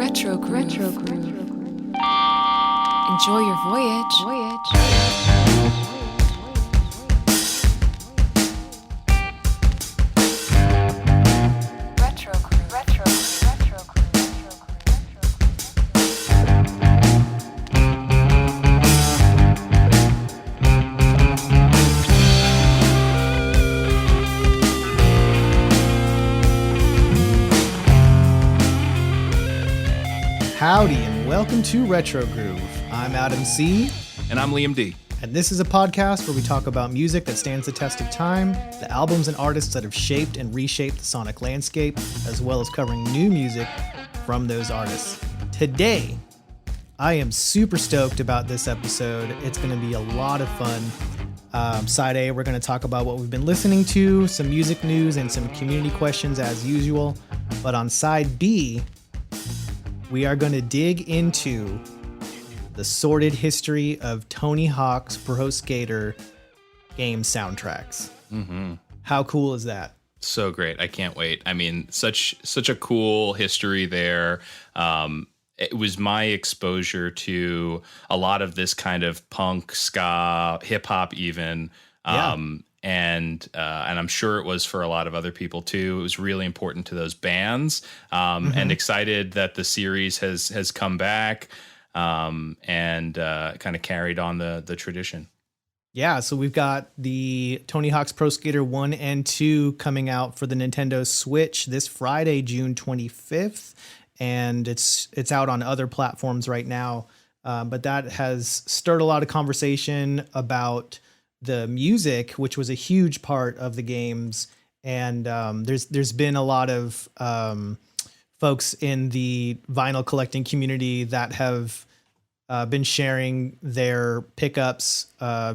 Retro Groove. Enjoy your voyage. Retro Groove. Retro Groove. Retro Groove. Howdy and welcome to Retro Groove. I'm Adam C. And I'm Liam D. And this is a podcast where we talk about music that stands the test of time, the albums and artists that have shaped and reshaped the sonic landscape, as well as covering new music from those artists. Today, I am super stoked about this episode. It's going to be a lot of fun. Side A, we're going to talk about what we've been listening to, some music news, and some community questions as usual. But on side B, we are going to dig into the sordid history of Tony Hawk's Pro Skater game soundtracks. Mm-hmm. How cool is that? So great. I can't wait. I mean, such a cool history there. It was my exposure to a lot of this kind of punk, ska, hip hop even. Yeah. And I'm sure it was for a lot of other people too. It was really important to those bands, and excited that the series has come back, and kind of carried on the tradition. Yeah, so we've got the Tony Hawk's Pro Skater 1 and 2 coming out for the Nintendo Switch this Friday, June 25th, and it's out on other platforms right now. But that has stirred a lot of conversation about the music, which was a huge part of the games. And there's been a lot of folks in the vinyl collecting community that have been sharing their pickups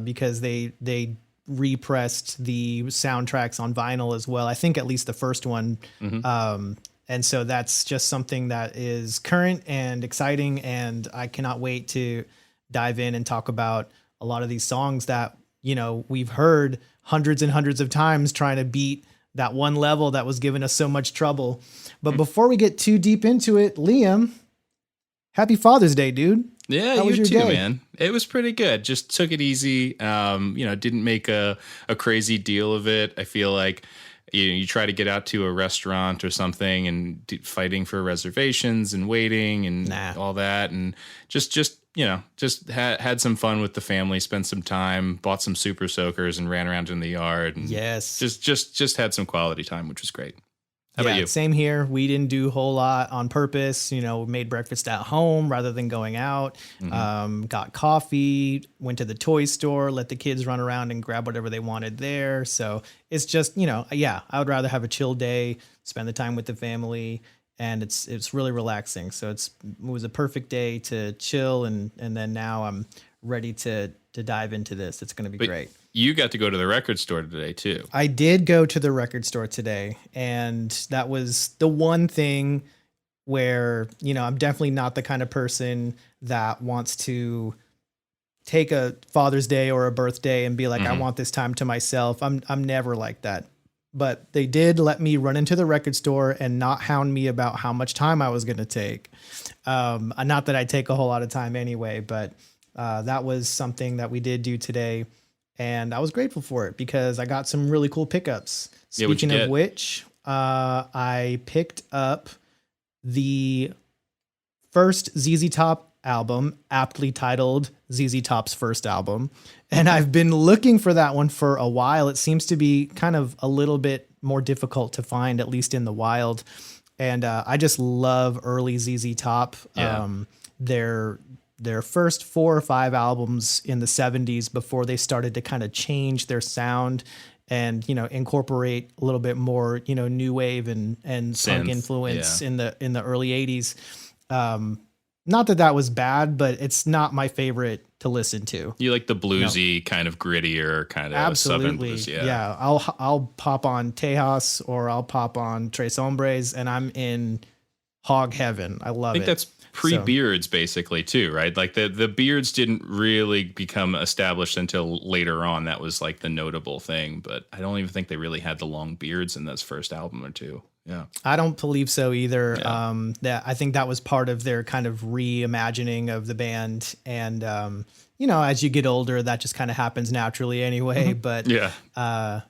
because they repressed the soundtracks on vinyl as well. I think at least the first one. And so that's just something that is current and exciting. And I cannot wait to dive in and talk about a lot of these songs that, you know, we've heard hundreds and hundreds of times trying to beat that one level that was giving us so much trouble. But before we get too deep into it, Liam, happy Father's Day, dude. Yeah, How was you your too, day? man. It was pretty good. Just took it easy. Didn't make a crazy deal of it. I feel like you try to get out to a restaurant or something and fighting for reservations and waiting and all that, and just had some fun with the family, spent some time, bought some super soakers and ran around in the yard, and just had some quality time, which was great. How about you? Same here. We didn't do a whole lot on purpose. You know, made breakfast at home rather than going out. Got coffee, went to the toy store, let the kids run around and grab whatever they wanted there. So it's just, I would rather have a chill day, spend the time with the family, and it's really relaxing. So it was a perfect day to chill, and then now I'm ready to dive into this. It's going to be great. You got to go to the record store today too. I did go to the record store today, and that was the one thing where, I'm definitely not the kind of person that wants to take a Father's Day or a birthday and be like, I want this time to myself. I'm never like that. But they did let me run into the record store and not hound me about how much time I was going to take. Not that I take a whole lot of time anyway, but that was something that we did do today. And I was grateful for it because I got some really cool pickups. Speaking of which, I picked up the first ZZ Top album, aptly titled ZZ Top's first album. And I've been looking for that one for a while. It seems to be kind of a little bit more difficult to find, at least in the wild. And I just love early ZZ Top. Yeah. Their first 4 or 5 albums in the 70s before they started to kind of change their sound and, incorporate a little bit more, new wave and punk influence in the early 80s. Not that was bad, but it's not my favorite to listen to. You like the bluesy kind of grittier kind of Southern blues. Yeah. I'll pop on Tejas or I'll pop on Tres Hombres and I'm in hog heaven. I love it. I think that's pre-beards basically too, right? Like the beards didn't really become established until later on. That was like the notable thing, but I don't even think they really had the long beards in this first album or two. Yeah. I don't believe so either. Yeah. That I think that was part of their kind of reimagining of the band, and as you get older, that just kind of happens naturally anyway. But Yeah.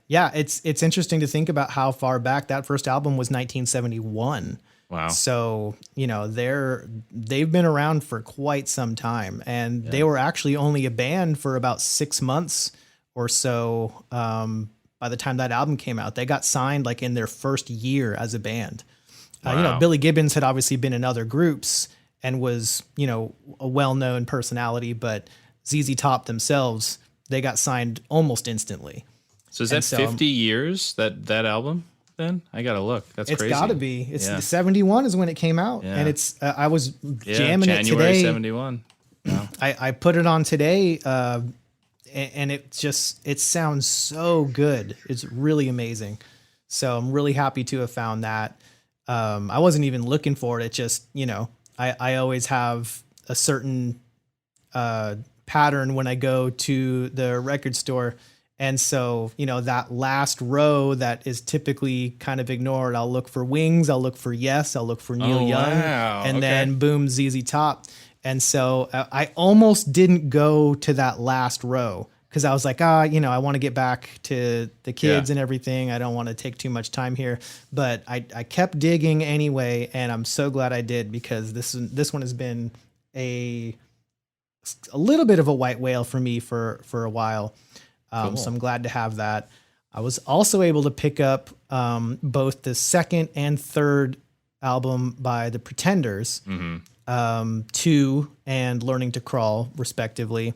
yeah, it's interesting to think about how far back that first album was, 1971. Wow. So they've been around for quite some time, and they were actually only a band for about 6 months or so. By the time that album came out, they got signed like in their first year as a band. Wow. Billy Gibbons had obviously been in other groups and was, a well-known personality, but ZZ Top themselves, they got signed almost instantly. So is that 50 years, that album then? I got to look. That's It's crazy. got to be. It's 71 is when it came out. Yeah. And it's, I was jamming it January today. 71. Wow. I put it on today, and it sounds so good. It's really amazing. So I'm really happy to have found that. I wasn't even looking for it. It just, I always have a certain pattern when I go to the record store. And so, that last row that is typically kind of ignored, I'll look for Wings, I'll look for Yes, I'll look for Neil Young, wow. and then boom, ZZ Top. And so I almost didn't go to that last row because I was like, I want to get back to the kids and everything. I don't want to take too much time here. But I kept digging anyway, and I'm so glad I did, because this one has been a little bit of a white whale for me for a while. Cool. So I'm glad to have that. I was also able to pick up both the second and third album by the Pretenders, 2 and Learning to Crawl, respectively.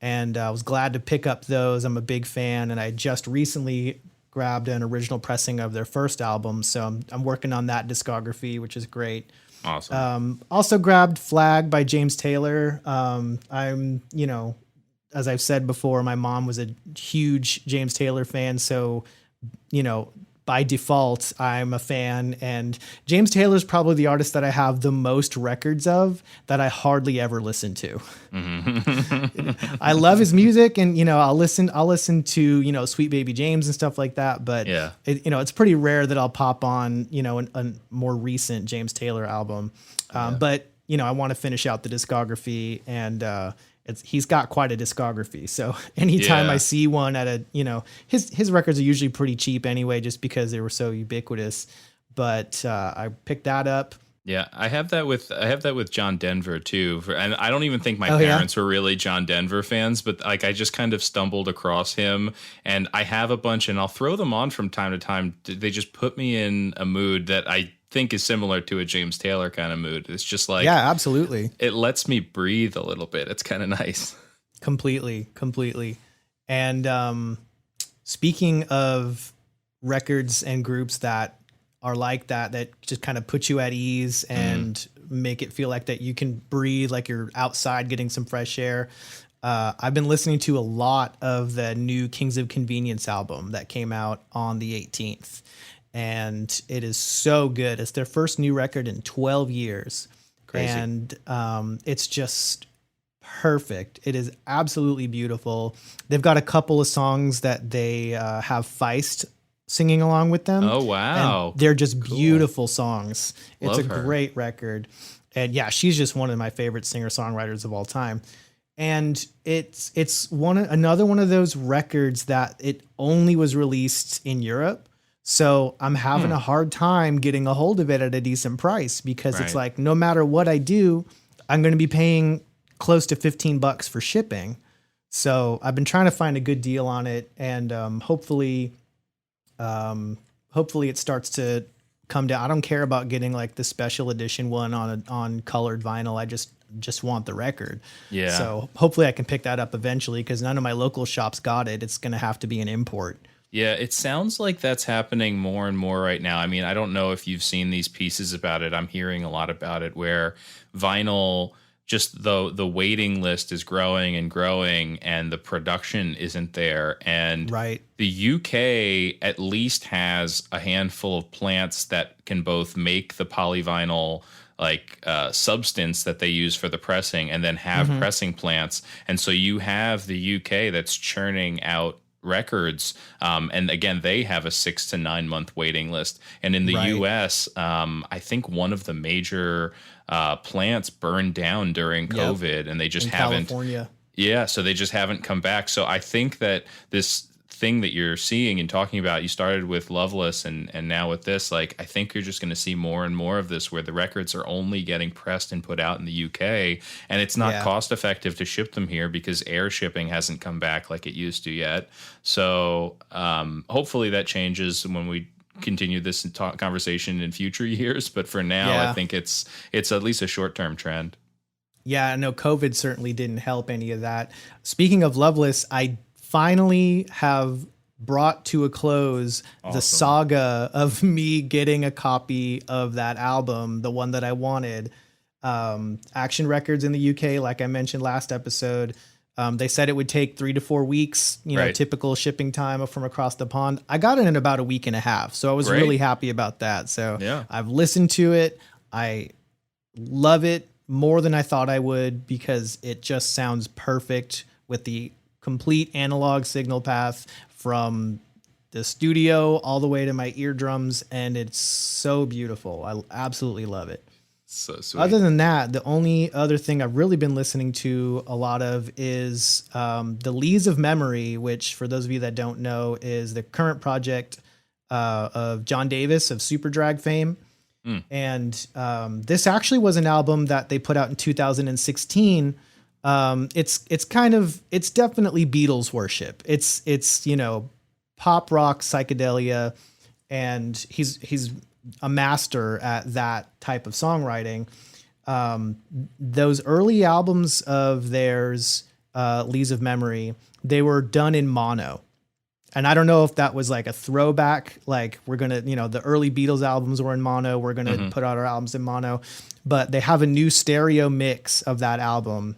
And I was glad to pick up those. I'm a big fan, and I just recently grabbed an original pressing of their first album, so I'm working on that discography, which is great. Awesome. Also grabbed Flag by James Taylor. I'm, as I've said before, my mom was a huge James Taylor fan, so, by default, I'm a fan. And James Taylor's probably the artist that I have the most records of that I hardly ever listen to. I love his music, and I'll listen to Sweet Baby James and stuff like that. But it's pretty rare that I'll pop on a more recent James Taylor album. But I want to finish out the discography, and he's got quite a discography. So anytime I see one at his records are usually pretty cheap anyway, just because they were so ubiquitous. But I picked that up. Yeah, I have that with John Denver too. And I don't even think my parents were really John Denver fans, but like I just kind of stumbled across him, and I have a bunch, and I'll throw them on from time to time. They just put me in a mood that I think is similar to a James Taylor kind of mood. It's just like, yeah, absolutely. It lets me breathe a little bit. It's kind of nice. Completely. And speaking of records and groups that are like that just kind of put you at ease and make it feel like that you can breathe, like you're outside getting some fresh air. I've been listening to a lot of the new Kings of Convenience album that came out on the 18th. And it is so good. It's their first new record in 12 years. Crazy. And it's just perfect. It is absolutely beautiful. They've got a couple of songs that they have Feist singing along with them. Oh, wow. And they're just beautiful songs. It's Love a her. great record. And yeah, she's just one of my favorite singer-songwriters of all time. And it's another one of those records that it only was released in Europe. So I'm having a hard time getting a hold of it at a decent price, because it's like, no matter what I do, I'm going to be paying close to $15 for shipping. So I've been trying to find a good deal on it, and hopefully it starts to come down. I don't care about getting like the special edition one on colored vinyl. I just want the record. Yeah. So hopefully I can pick that up eventually, because none of my local shops got it. It's going to have to be an import. Yeah, it sounds like that's happening more and more right now. I mean, I don't know if you've seen these pieces about it. I'm hearing a lot about it, where vinyl, just the waiting list is growing and growing, and the production isn't there. And the UK at least has a handful of plants that can both make the polyvinyl substance that they use for the pressing, and then have pressing plants. And so you have the UK that's churning out Records. And again, they have a 6 to 9 month waiting list. And in the Right. US, I think one of the major plants burned down during COVID, and they just In haven't. California. Yeah, so they just haven't come back. So I think that this thing that you're seeing and talking about, you started with Loveless and now with this, like, I think you're just going to see more and more of this where the records are only getting pressed and put out in the UK, and it's not cost effective to ship them here because air shipping hasn't come back like it used to yet. So hopefully that changes when we continue this conversation in future years. But for now, I think it's at least a short-term trend. Yeah, no, COVID certainly didn't help any of that. Speaking of Loveless, I finally have brought to a close the saga of me getting a copy of that album, the one that I wanted. Action Records in the UK, like I mentioned last episode, they said it would take 3 to 4 weeks, typical shipping time from across the pond. I got it in about a week and a half, so I was really happy about that. So I've listened to it. I love it more than I thought I would because it just sounds perfect with the complete analog signal path from the studio all the way to my eardrums, and it's so beautiful. I absolutely love it. So sweet. Other than that, the only other thing I've really been listening to a lot of is the Lees of Memory, which, for those of you that don't know, is the current project of John Davis of Super Drag fame. And this actually was an album that they put out in 2016. It's definitely Beatles worship. It's pop rock psychedelia, and he's a master at that type of songwriting. Those early albums of theirs, Lees of Memory, they were done in mono. And I don't know if that was like a throwback, like we're going to, the early Beatles albums were in mono. We're going to put out our albums in mono, but they have a new stereo mix of that album.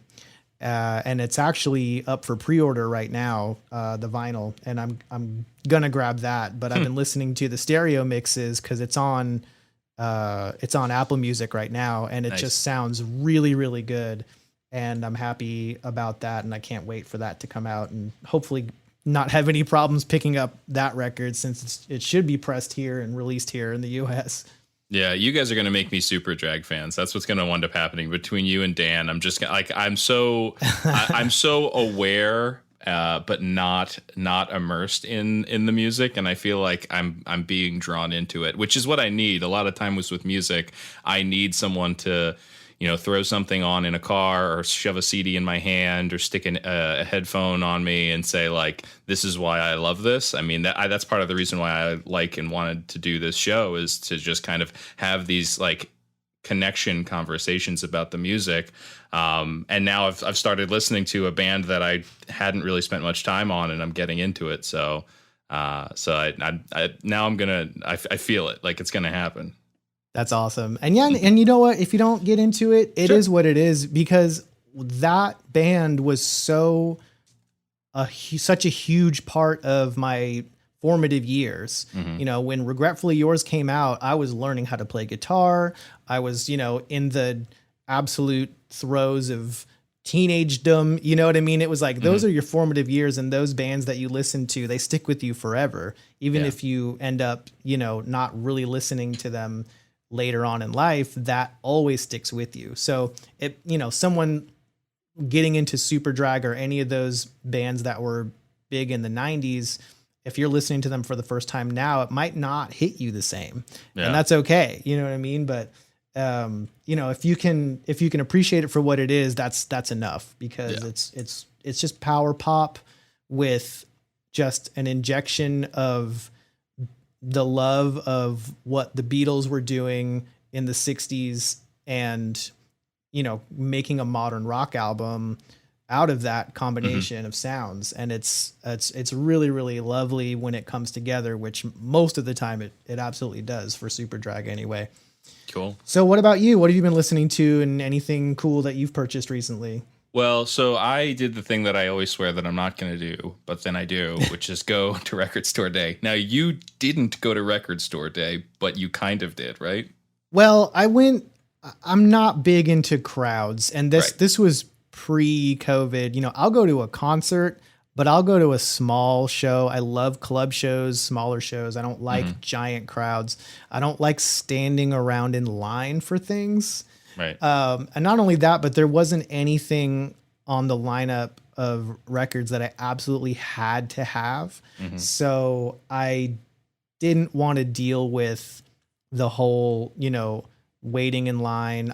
And it's actually up for pre-order right now, the vinyl, and I'm gonna grab that. But I've been listening to the stereo mixes because it's on Apple Music right now, and it just sounds really, really good. And I'm happy about that, and I can't wait for that to come out and hopefully not have any problems picking up that record since it should be pressed here and released here in the U.S. Yeah, you guys are going to make me super drag fans. That's what's going to wind up happening between you and Dan. I'm just I'm so I'm so aware, but not immersed in the music, and I feel like I'm being drawn into it, which is what I need. A lot of times with music, I need someone to throw something on in a car or shove a CD in my hand or stick a headphone on me and say, like, this is why I love this. I mean, that's part of the reason why I like and wanted to do this show, is to just kind of have these like connection conversations about the music. And now I've started listening to a band that I hadn't really spent much time on, and I'm getting into it. So I now I feel it, like it's going to happen. That's awesome. And yeah, and you know what? If you don't get into it, it is what it is, because that band was such a huge part of my formative years. When Regretfully Yours came out, I was learning how to play guitar. I was, in the absolute throes of teenagedom. You know what I mean? It was like, those are your formative years, and those bands that you listen to, they stick with you forever. Even if you end up, not really listening to them later on in life, that always sticks with you. So someone getting into Super Drag or any of those bands that were big in the 90s, if you're listening to them for the first time now, it might not hit you the same. And that's okay. You know what I mean? But if you can appreciate it for what it is, that's enough, because it's just power pop with just an injection of the love of what the Beatles were doing in the 60s, and making a modern rock album out of that combination of sounds. And it's really, really lovely when it comes together, which most of the time it absolutely does for Super Drag anyway. Cool. So what about you? What have you been listening to, and anything cool that you've purchased recently? Well, so I did the thing that I always swear that I'm not going to do, but then I do, which is go to Record Store Day. Now, you didn't go to Record Store Day, but you kind of did, right? Well, I'm not big into crowds, and this was pre-COVID. I'll go to a concert. but I'll go to a small show. I love club shows, smaller shows. I don't like Mm-hmm. giant crowds. I don't like standing around in line for things. Right. And not only that, but there wasn't anything on the lineup of records that I absolutely had to have. Mm-hmm. So I didn't want to deal with the whole, waiting in line.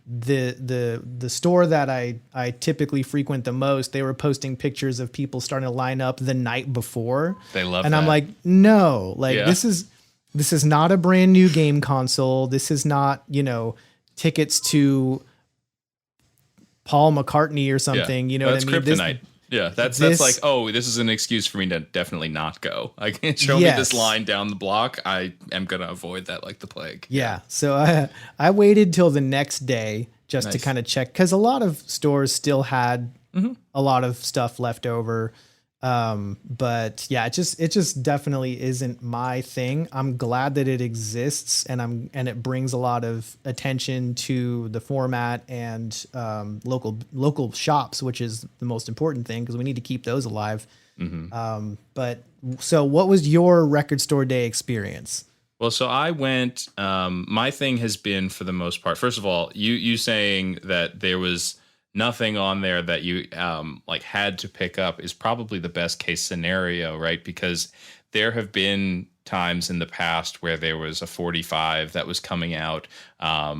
The store that I typically frequent the most, they were posting pictures of people starting to line up the night before. They love and that. I'm like, no, like Yeah. this is not a brand new game console. This is not, tickets to Paul McCartney or something. You know That's what I mean? kryptonite. Yeah, that's this- like, oh, this is an excuse for me to definitely not go. I can't show me Yes. this line down the block. I am gonna avoid that like the plague. Yeah. So I waited till the next day just to Nice. kind of check, because a lot of stores still had Mm-hmm. a lot of stuff left over. But yeah, it just definitely isn't my thing. I'm glad that it exists, and it brings a lot of attention to the format and local shops, which is the most important thing, because we need to keep those alive. But so what was your record store day experience? Well, so I went. My thing has been, for the most part, first of all, you saying that there was nothing on there that you like had to pick up is probably the best case scenario, right? Because there have been times in the past where there was a 45 that was coming out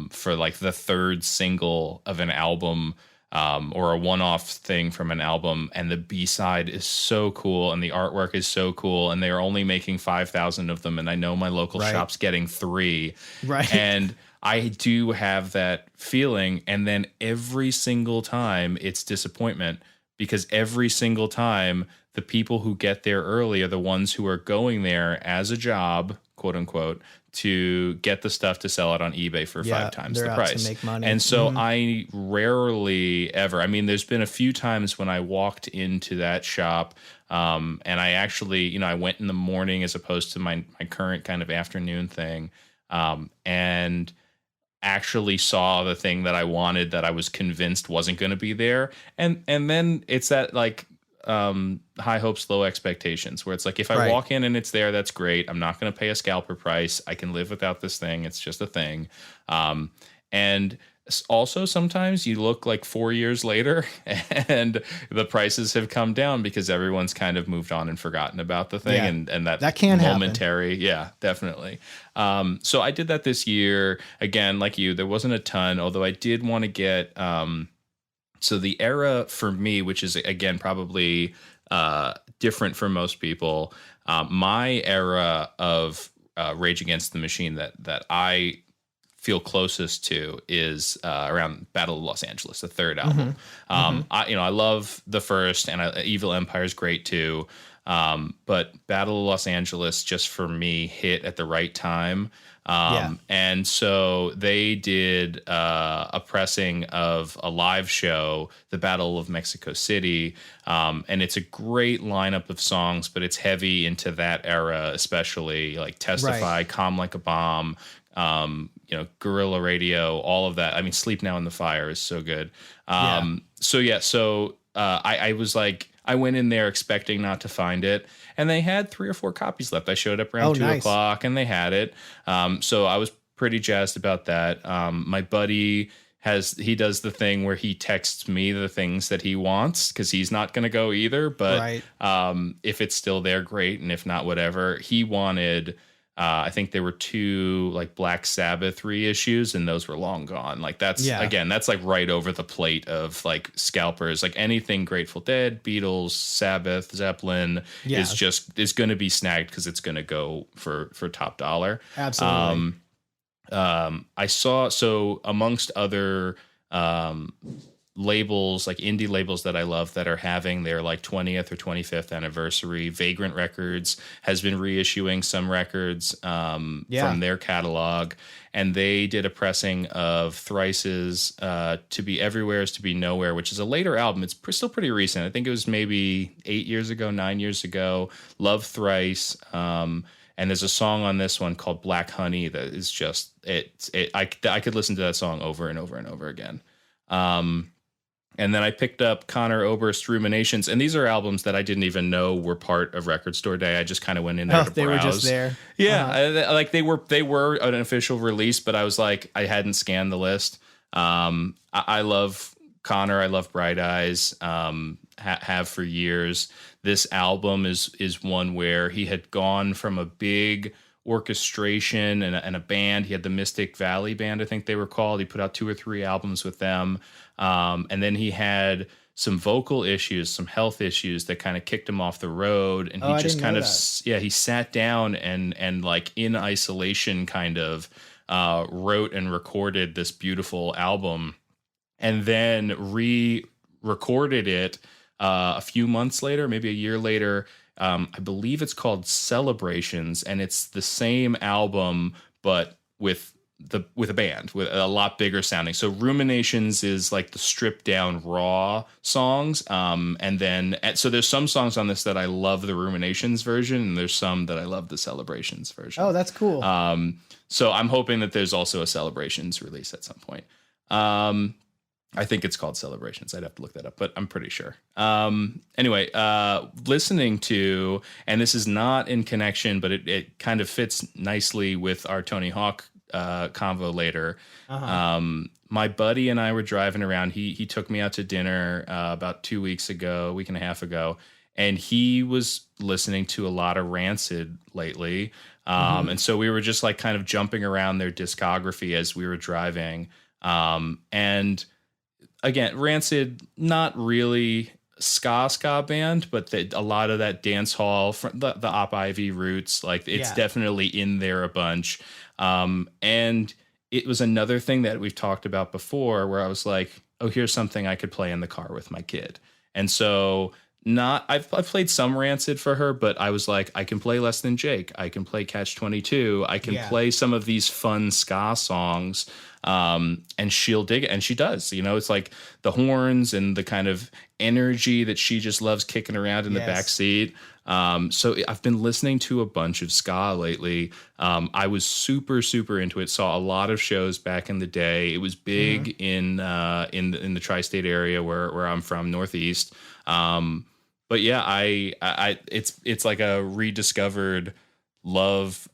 for like the third single of an album, or a one-off thing from an album, and the B-side is so cool and the artwork is so cool, and they're only making 5,000 of them, and I know my local Right. shop's getting 3. Right. And I do have that feeling, and then every single time it's disappointment, because every single time the people who get there early are the ones who are going there as a job, quote unquote, to get the stuff to sell it on eBay for Yeah, 5 times they're the out to price. make money. And so I rarely ever, I mean, there's been a few times when I walked into that shop, and I actually, I went in the morning as opposed to my current kind of afternoon thing, and actually saw the thing that I wanted that I was convinced wasn't going to be there. And then it's that like high hopes, low expectations, where it's like, if I Right. walk in and it's there, that's great. I'm not going to pay a scalper price. I can live without this thing. It's just a thing. And also sometimes you look like 4 years later and the prices have come down because everyone's kind of moved on and forgotten about the thing. Yeah. And that can happen. momentary. Yeah, definitely. So I did that this year. Again, like you, there wasn't a ton, although I did want to get, so the era for me, which is again, probably different for most people, my era of Rage Against the Machine that I feel closest to is around Battle of Los Angeles, the third album. I love the first, and Evil Empire is great too. But Battle of Los Angeles, just for me, hit at the right time. And so they did a pressing of a live show, the Battle of Mexico City. And it's a great lineup of songs, but it's heavy into that era, especially like Testify, Right. Calm Like a Bomb, Guerrilla Radio, all of that. I mean, Sleep Now in the Fire is so good. So I was like, I went in there expecting not to find it, and they had 3 or 4 copies left. I showed up around 2:00 and they had it. So I was pretty jazzed about that. My buddy he does the thing where he texts me the things that he wants, because he's not going to go either. But if it's still there, great. And if not, whatever. He wanted, I think there were 2 like Black Sabbath reissues, and those were long gone. Like that's like right over the plate of like scalpers. Like anything Grateful Dead, Beatles, Sabbath, Zeppelin is going to be snagged because it's going to go for top dollar. Absolutely. I saw, so amongst other labels, like indie labels that I love that are having their like 20th or 25th anniversary, Vagrant Records has been reissuing some records from their catalog, and they did a pressing of Thrice's To Be Everywhere is to Be Nowhere, which is a later album. It's still pretty recent. I think it was maybe 8 years ago, 9 years ago. Love Thrice. And there's a song on this one called Black Honey that is just I could listen to that song over and over and over again. And then I picked up Connor Oberst Ruminations, and these are albums that I didn't even know were part of Record Store Day. I just kind of went in there to browse. They were just there. Yeah, like they were an official release, but I was like, I hadn't scanned the list. I love Connor. I love Bright Eyes. Have for years. This album is one where he had gone from a big orchestration and a band. He had the Mystic Valley Band, I think they were called. He put out 2 or 3 albums with them. And then he had some vocal issues, some health issues that kind of kicked him off the road. And he just kind of, he sat down and like in isolation kind of wrote and recorded this beautiful album and then re-recorded it a few months later, maybe a year later. I believe it's called Celebrations, and it's the same album, but with a band with a lot bigger sounding. So Ruminations is like the stripped down raw songs. So there's some songs on this that I love the Ruminations version, and there's some that I love the Celebrations version. Oh, that's cool. So I'm hoping that there's also a Celebrations release at some point. I think it's called Celebrations. I'd have to look that up, but I'm pretty sure. Anyway, listening to, and this is not in connection, but it kind of fits nicely with our Tony Hawk convo later. My buddy and I were driving around. He took me out to dinner about a week and a half ago, and he was listening to a lot of Rancid lately. And so we were just like kind of jumping around their discography as we were driving. And again, Rancid, not really ska band, but a lot of that dance hall from the Op Ivy roots, like it's definitely in there a bunch. And it was another thing that we've talked about before where I was like, oh, here's something I could play in the car with my kid. And so I've played some Rancid for her, but I was like, I can play Less Than Jake. I can play Catch 22. I can play some of these fun ska songs. And she'll dig it. And she does, it's like the horns and the kind of energy that she just loves kicking around in the back seat. So I've been listening to a bunch of ska lately. I was super, super into it. Saw a lot of shows back in the day. It was big in the tri-state area where I'm from, Northeast. But yeah, it's like a rediscovered love,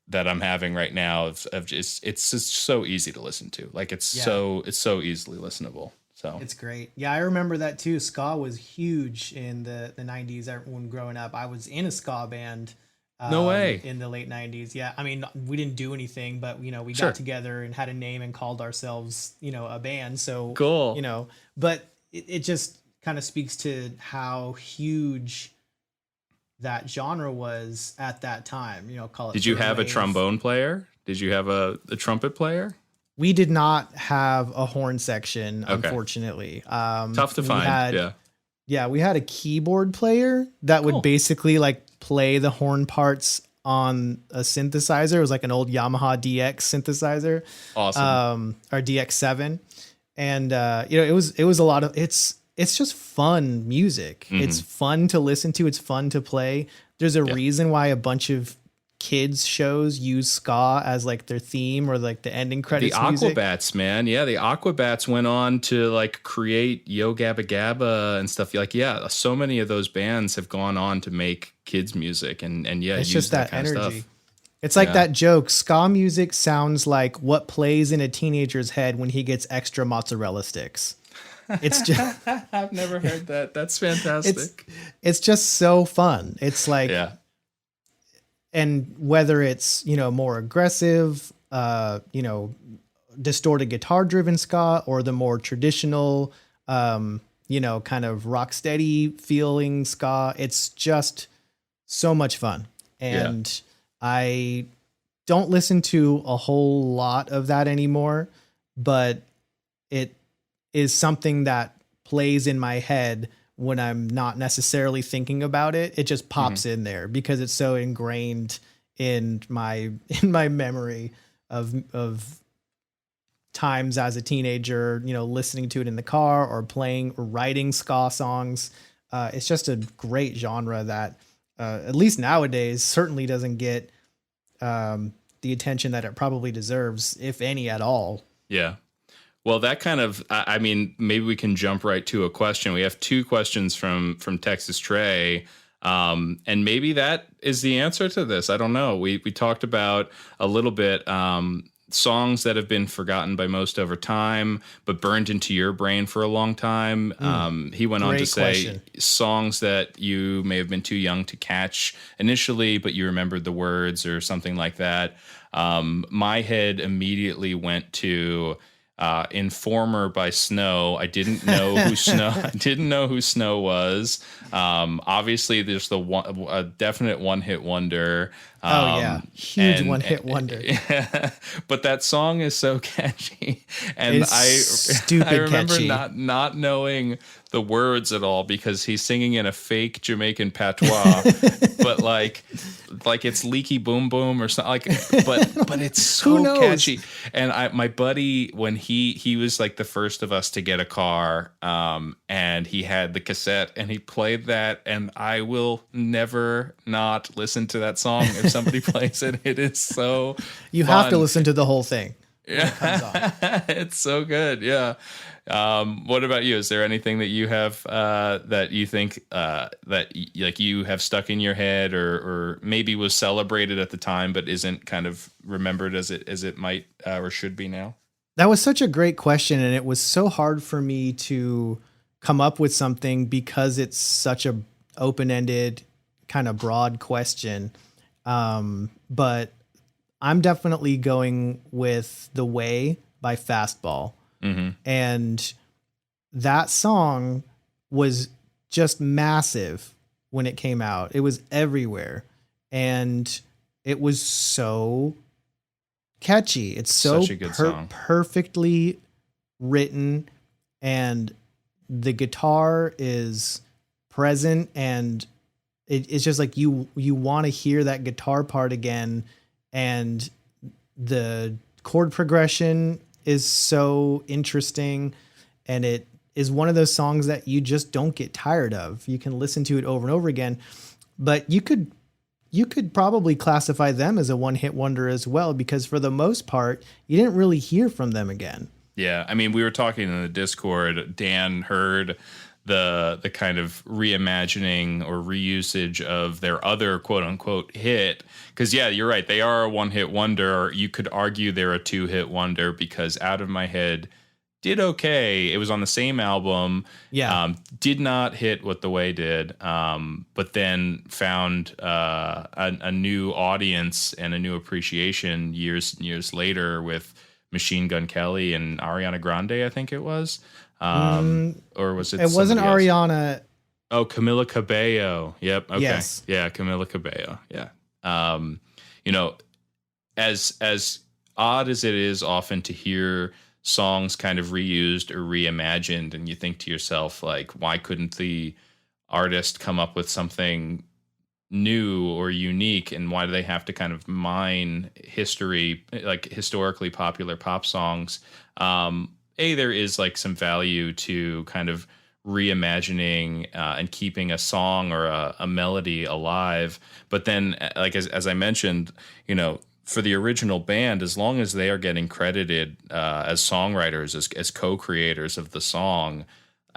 that I'm having right now of just, it's just so easy to listen to. Like it's so easily listenable. So it's great. Yeah. I remember that too. Ska was huge in the 90s. When growing up, I was in a ska band. No way. In the late 90s. Yeah. I mean, we didn't do anything, but we got together and had a name and called ourselves, a band. So cool, but it just kind of speaks to how huge that genre was at that time. Call it. Did you have a trombone player? Did you have a trumpet player? We did not have a horn section, unfortunately. Tough to find. We had a keyboard player that would basically like play the horn parts on a synthesizer. It was like an old Yamaha DX synthesizer. Awesome. Or DX7. And it was a lot of it's just fun music. It's fun to listen to. It's fun to play. There's a reason why a bunch of kids shows use ska as like their theme or like the ending credits. The Aquabats, man. Yeah, the Aquabats went on to like create Yo Gabba Gabba and stuff. Like, so many of those bands have gone on to make kids music and it's use just that kind energy. Of stuff. It's like that joke. Ska music sounds like what plays in a teenager's head when he gets extra mozzarella sticks. It's just I've never heard that. That's fantastic. It's just so fun. It's like and whether it's, more aggressive, distorted guitar driven ska or the more traditional, kind of rock steady feeling ska, it's just so much fun. And I don't listen to a whole lot of that anymore, but it is something that plays in my head when I'm not necessarily thinking about it. It just pops in there because it's so ingrained in my memory of times as a teenager, listening to it in the car or playing or writing ska songs. It's just a great genre that at least nowadays certainly doesn't get the attention that it probably deserves, if any at all. Yeah. Well, that kind of, I mean, maybe we can jump right to a question. We have two questions from Texas Trey. And maybe that is the answer to this. I don't know. We talked about a little bit songs that have been forgotten by most over time, but burned into your brain for a long time. He went on to say songs that you may have been too young to catch initially, but you remembered the words or something like that. My head immediately went to Informer by Snow. I didn't know who Snow. I didn't know who Snow was. Obviously, there's a definite one-hit wonder. Huge one-hit wonder. But that song is so catchy, and stupid I remember catchy. not knowing the words at all because he's singing in a fake Jamaican patois, but like it's Leaky Boom Boom or something. But it's so catchy. And my buddy, when he was like the first of us to get a car, and he had the cassette and he played that, and I will never not listen to that song if somebody plays it. It is so you fun. have to listen to the whole thing. Yeah, it's so good. Yeah. What about you? Is there anything that you have that you think like you have stuck in your head, or maybe was celebrated at the time but isn't kind of remembered as it might or should be now? That was such a great question, and it was so hard for me to come up with something because it's such a open-ended, kind of broad question. But I'm definitely going with The Way by Fastball. Mm-hmm. And that song was just massive when it came out. It was everywhere. And it was so catchy. It's so such a good song. Perfectly written. And the guitar is present. And it's just like you want to hear that guitar part again. And the chord progression is so interesting, and it is one of those songs that you just don't get tired of. You can listen to it over and over again, but you could probably classify them as a one-hit wonder as well, because for the most part, you didn't really hear from them again. Yeah, I mean, we were talking in the Discord. Dan heard the kind of reimagining or reusage of their other quote unquote hit. Because yeah, you're right. They are a one-hit wonder. You could argue they're a two-hit wonder because Out of My Head did okay. It was on the same album. Yeah. Did not hit what The Way did. But then found a new audience and a new appreciation years later with Machine Gun Kelly and Ariana Grande, I think it was. Or was it? It wasn't Ariana. Oh, Camila Cabello. Yep. Okay. Yes. Yeah, Camila Cabello. Yeah. As odd as it is often to hear songs kind of reused or reimagined, and you think to yourself, like, why couldn't the artist come up with something new or unique, and why do they have to kind of mine history, like historically popular pop songs? There is like some value to kind of reimagining and keeping a song or a melody alive. But then, like as I mentioned, for the original band, as long as they are getting credited as songwriters, as co-creators of the song,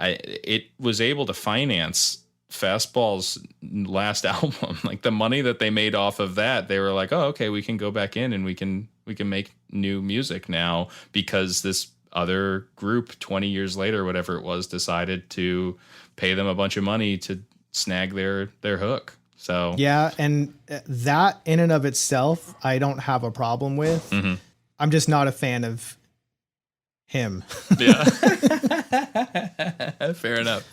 it was able to finance Fastball's last album. Like the money that they made off of that, they were like, oh, okay, we can go back in and we can make new music now, because this other group 20 years later, whatever it was, decided to pay them a bunch of money to snag their hook. So yeah, and that in and of itself, I don't have a problem with. Mm-hmm. I'm just not a fan of him. Yeah. Fair enough.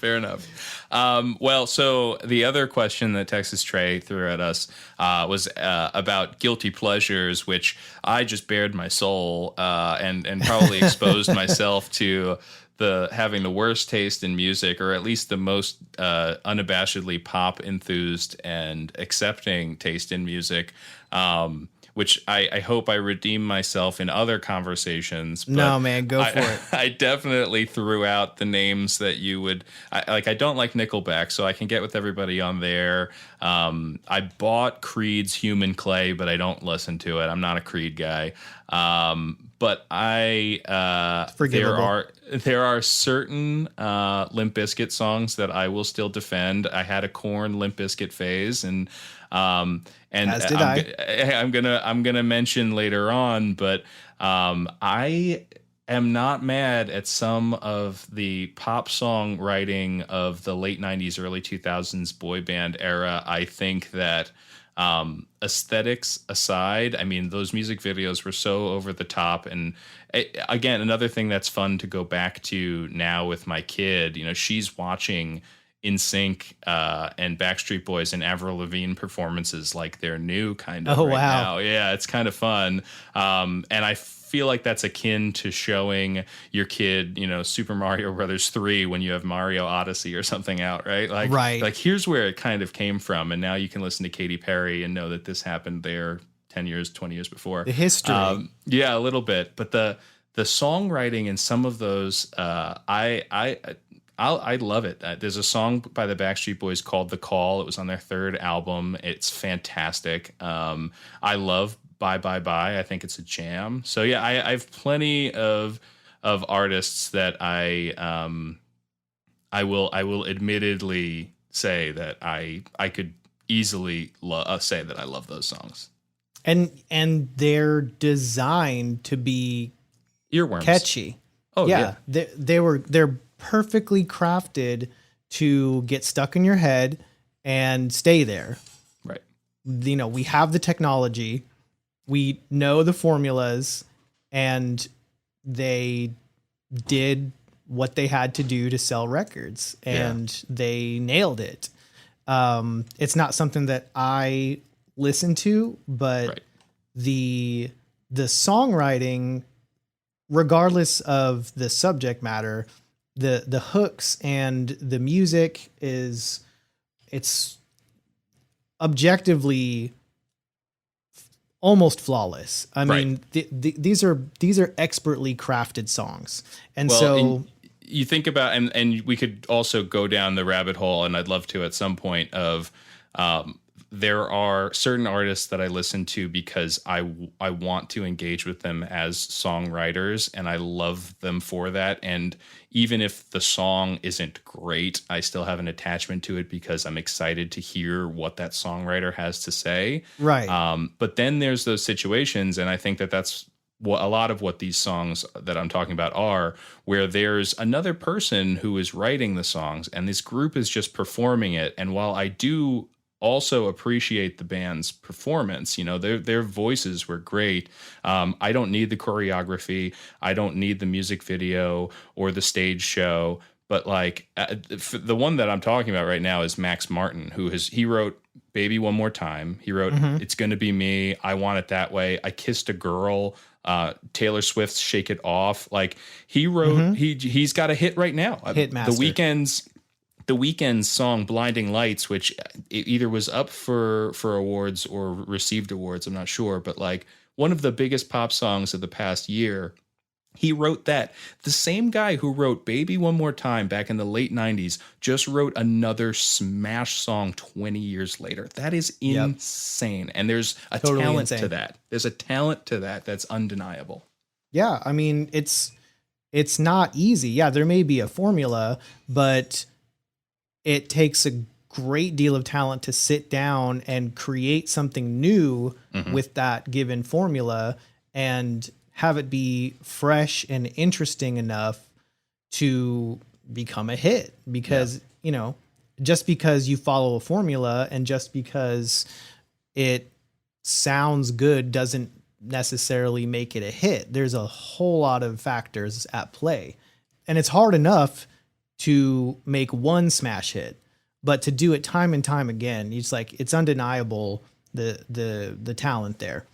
Well, so the other question that Texas Trey threw at us was about guilty pleasures, which I just bared my soul and probably exposed myself to having the worst taste in music, or at least the most unabashedly pop enthused and accepting taste in music. which I hope I redeem myself in other conversations. But No, man, go for it. I definitely threw out the names that you would I don't like Nickelback, so I can get with everybody on there. I bought Creed's Human Clay, but I don't listen to it. I'm not a Creed guy. But Forgivable. there are certain Limp Bizkit songs that I will still defend. I had a Korn Limp Bizkit phase, and As did I. I'm gonna mention later on, but I am not mad at some of the pop song writing of the late 90s, early 2000s boy band era. I think that aesthetics aside, I mean, those music videos were so over the top. And again, another thing that's fun to go back to now with my kid, you know, she's watching NSYNC and Backstreet Boys and Avril Lavigne performances like they're new kind of Oh, right wow. now. Yeah, it's kind of fun. And I feel like that's akin to showing your kid, you know, Super Mario Brothers 3 when you have Mario Odyssey or something out, right? Right. Like here's where it kind of came from. And now you can listen to Katy Perry and know that this happened there 10 years, 20 years before. The history. Yeah, a little bit. But the songwriting in some of those, I love it. There's a song by the Backstreet Boys called "The Call." It was on their third album. It's fantastic. I love "Bye Bye Bye." I think it's a jam. So yeah, I have plenty of artists that I will admittedly say that I could easily say that I love those songs. And they're designed to be Earworms. catchy. Oh yeah. They're perfectly crafted to get stuck in your head and stay there. Right. You know, we have the technology, we know the formulas, and they did what they had to do to sell records, and they nailed it. It's not something that I listen to, but Right. the songwriting, regardless of the subject matter, the hooks and the music it's objectively almost flawless. I Right. mean, these are expertly crafted songs. And Well, so and you think about, and we could also go down the rabbit hole, and I'd love to at some point, of there are certain artists that I listen to because I want to engage with them as songwriters, and I love them for that. And even if the song isn't great, I still have an attachment to it because I'm excited to hear what that songwriter has to say. right. But then there's those situations, and I think that that's what a lot of what these songs that I'm talking about are, where there's another person who is writing the songs and this group is just performing it. And while I do also appreciate the band's performance, you know, their voices were great. I don't need the choreography. I don't need the music video or the stage show. But like the one that I'm talking about right now is Max Martin, he wrote "Baby One More Time." He wrote "It's Gonna Be Me," "I Want It That Way," "I Kissed a Girl," Taylor Swift's "Shake It Off." Like he wrote, he's got a hit right now. Hitmaster. The Weeknd's song "Blinding Lights," which it either was up for awards or received awards, I'm not sure, but like one of the biggest pop songs of the past year. He wrote that. The same guy who wrote "Baby One More Time" back in the late 90s just wrote another smash song 20 years later. That is insane. And there's a Totally talent insane. to that. There's a talent to that that's undeniable. Yeah, I mean, it's not easy. Yeah, there may be a formula, but it takes a great deal of talent to sit down and create something new with that given formula and have it be fresh and interesting enough to become a hit. Because, you know, just because you follow a formula and just because it sounds good doesn't necessarily make it a hit. There's a whole lot of factors at play. And it's hard enough to make one smash hit, but to do it time and time again, it's undeniable the talent there.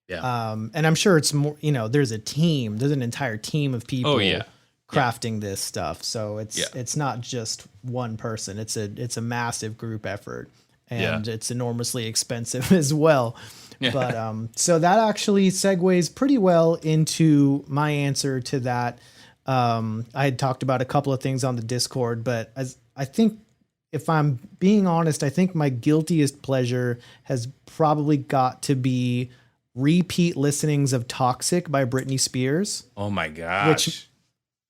Yeah. And I'm sure it's more, you know, there's an entire team of people crafting this stuff. So it's not just one person. It's a massive group effort, and it's enormously expensive as well. But so that actually segues pretty well into my answer to that. I had talked about a couple of things on the Discord, but as I think, if I'm being honest, I think my guiltiest pleasure has probably got to be repeat listenings of Toxic by Britney Spears. Oh my gosh. Which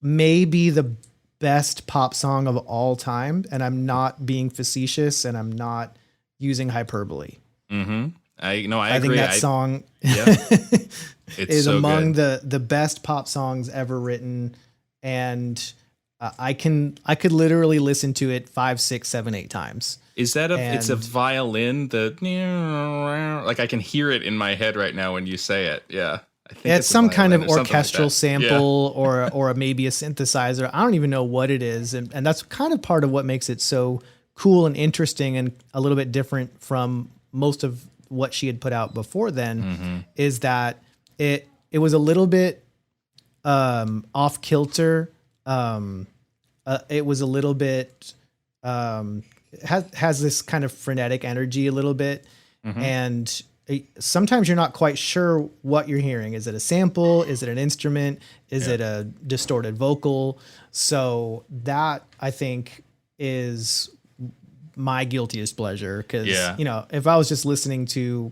may be the best pop song of all time. And I'm not being facetious and I'm not using hyperbole. Mm-hmm. I agree. think that song is so among good. the best pop songs ever written. And I could literally listen to it 5, 6, 7, 8 times. Is that it's a violin? Like I can hear it in my head right now when you say it. Yeah. I think it's some kind of orchestral like sample or maybe a synthesizer. I don't even know what it is. And that's kind of part of what makes it so cool and interesting and a little bit different from most of what she had put out before then, is that it was a little bit off kilter. It was a little bit has this kind of frenetic energy a little bit, and sometimes you're not quite sure what you're hearing. Is it a sample? Is it an instrument? Is it a distorted vocal? So that, I think, is my guiltiest pleasure, because if I was just listening to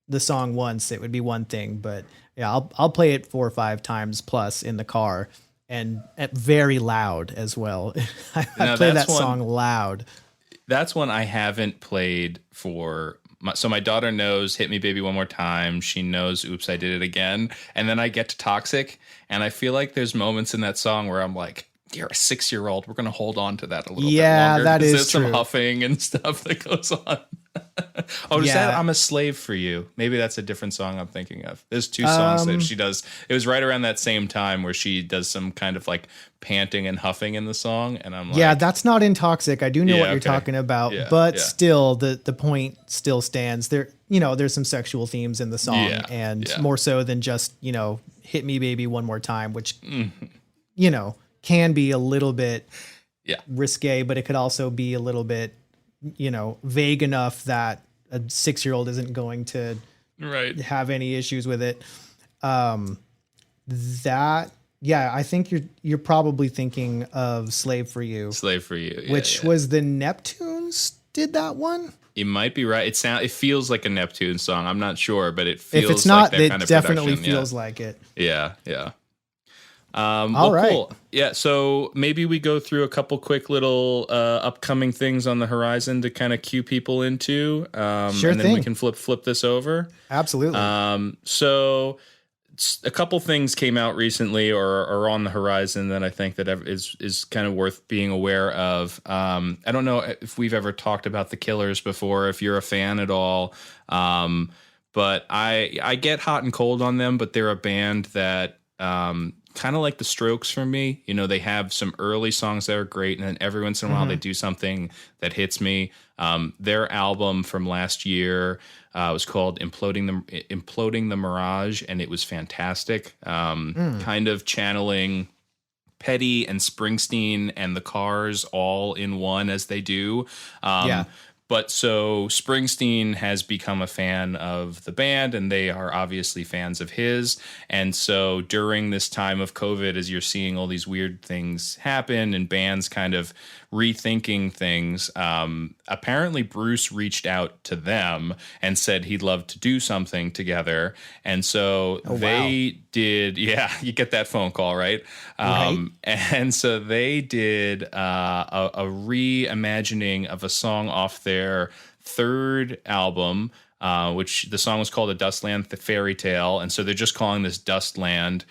the song once, it would be one thing, but I'll play it 4 or 5 times plus in the car, and very loud as well. I play that song loud. That's one I haven't played for. So my daughter knows "Hit Me Baby One More Time." She knows "Oops, I Did It Again." And then I get to "Toxic," and I feel like there's moments in that song where I'm like, you're a 6-year-old. We're going to hold on to that a little bit longer. Yeah, that is there's true. Some huffing and stuff that goes on. Is that "I'm a Slave for You"? Maybe that's a different song I'm thinking of. There's 2 songs that she does. It was right around that same time where she does some kind of like panting and huffing in the song. And I'm like, yeah, that's not in Toxic. I do know what you're talking about, but still the point still stands there. There's some sexual themes in the song, and more so than just, "Hit Me Baby One More Time," which, can be a little bit risque, but it could also be a little bit, vague enough that a 6-year-old isn't going to have any issues with it. I think you're probably thinking of "Slave for You." "Slave for You," which was the Neptunes did that one. You might be right. It feels like a Neptune song. I'm not sure, but it feels if it's not, like it kind of definitely production. feels like it. Yeah. All right. Cool. Yeah. So maybe we go through a couple quick little upcoming things on the horizon to kind of cue people into. Sure and then thing. we can flip this over. Absolutely. So a couple things came out recently or are on the horizon that I think that is kind of worth being aware of. I don't know if we've ever talked about the Killers before, if you're a fan at all. But I get hot and cold on them, but they're a band that kind of like the Strokes for me. They have some early songs that are great, and then every once in a while they do something that hits me. Their album from last year was called Imploding the Mirage, and it was fantastic. Kind of channeling Petty and Springsteen and the Cars all in one, as they do. But so Springsteen has become a fan of the band, and they are obviously fans of his. And so during this time of COVID, as you're seeing all these weird things happen and bands kind of rethinking things, apparently Bruce reached out to them and said he'd love to do something together. And so they did, you get that phone call, right? And so they did a reimagining of a song off their 3rd album, which the song was called "A Dustland Fairy Tale," and so they're just calling this Dustland.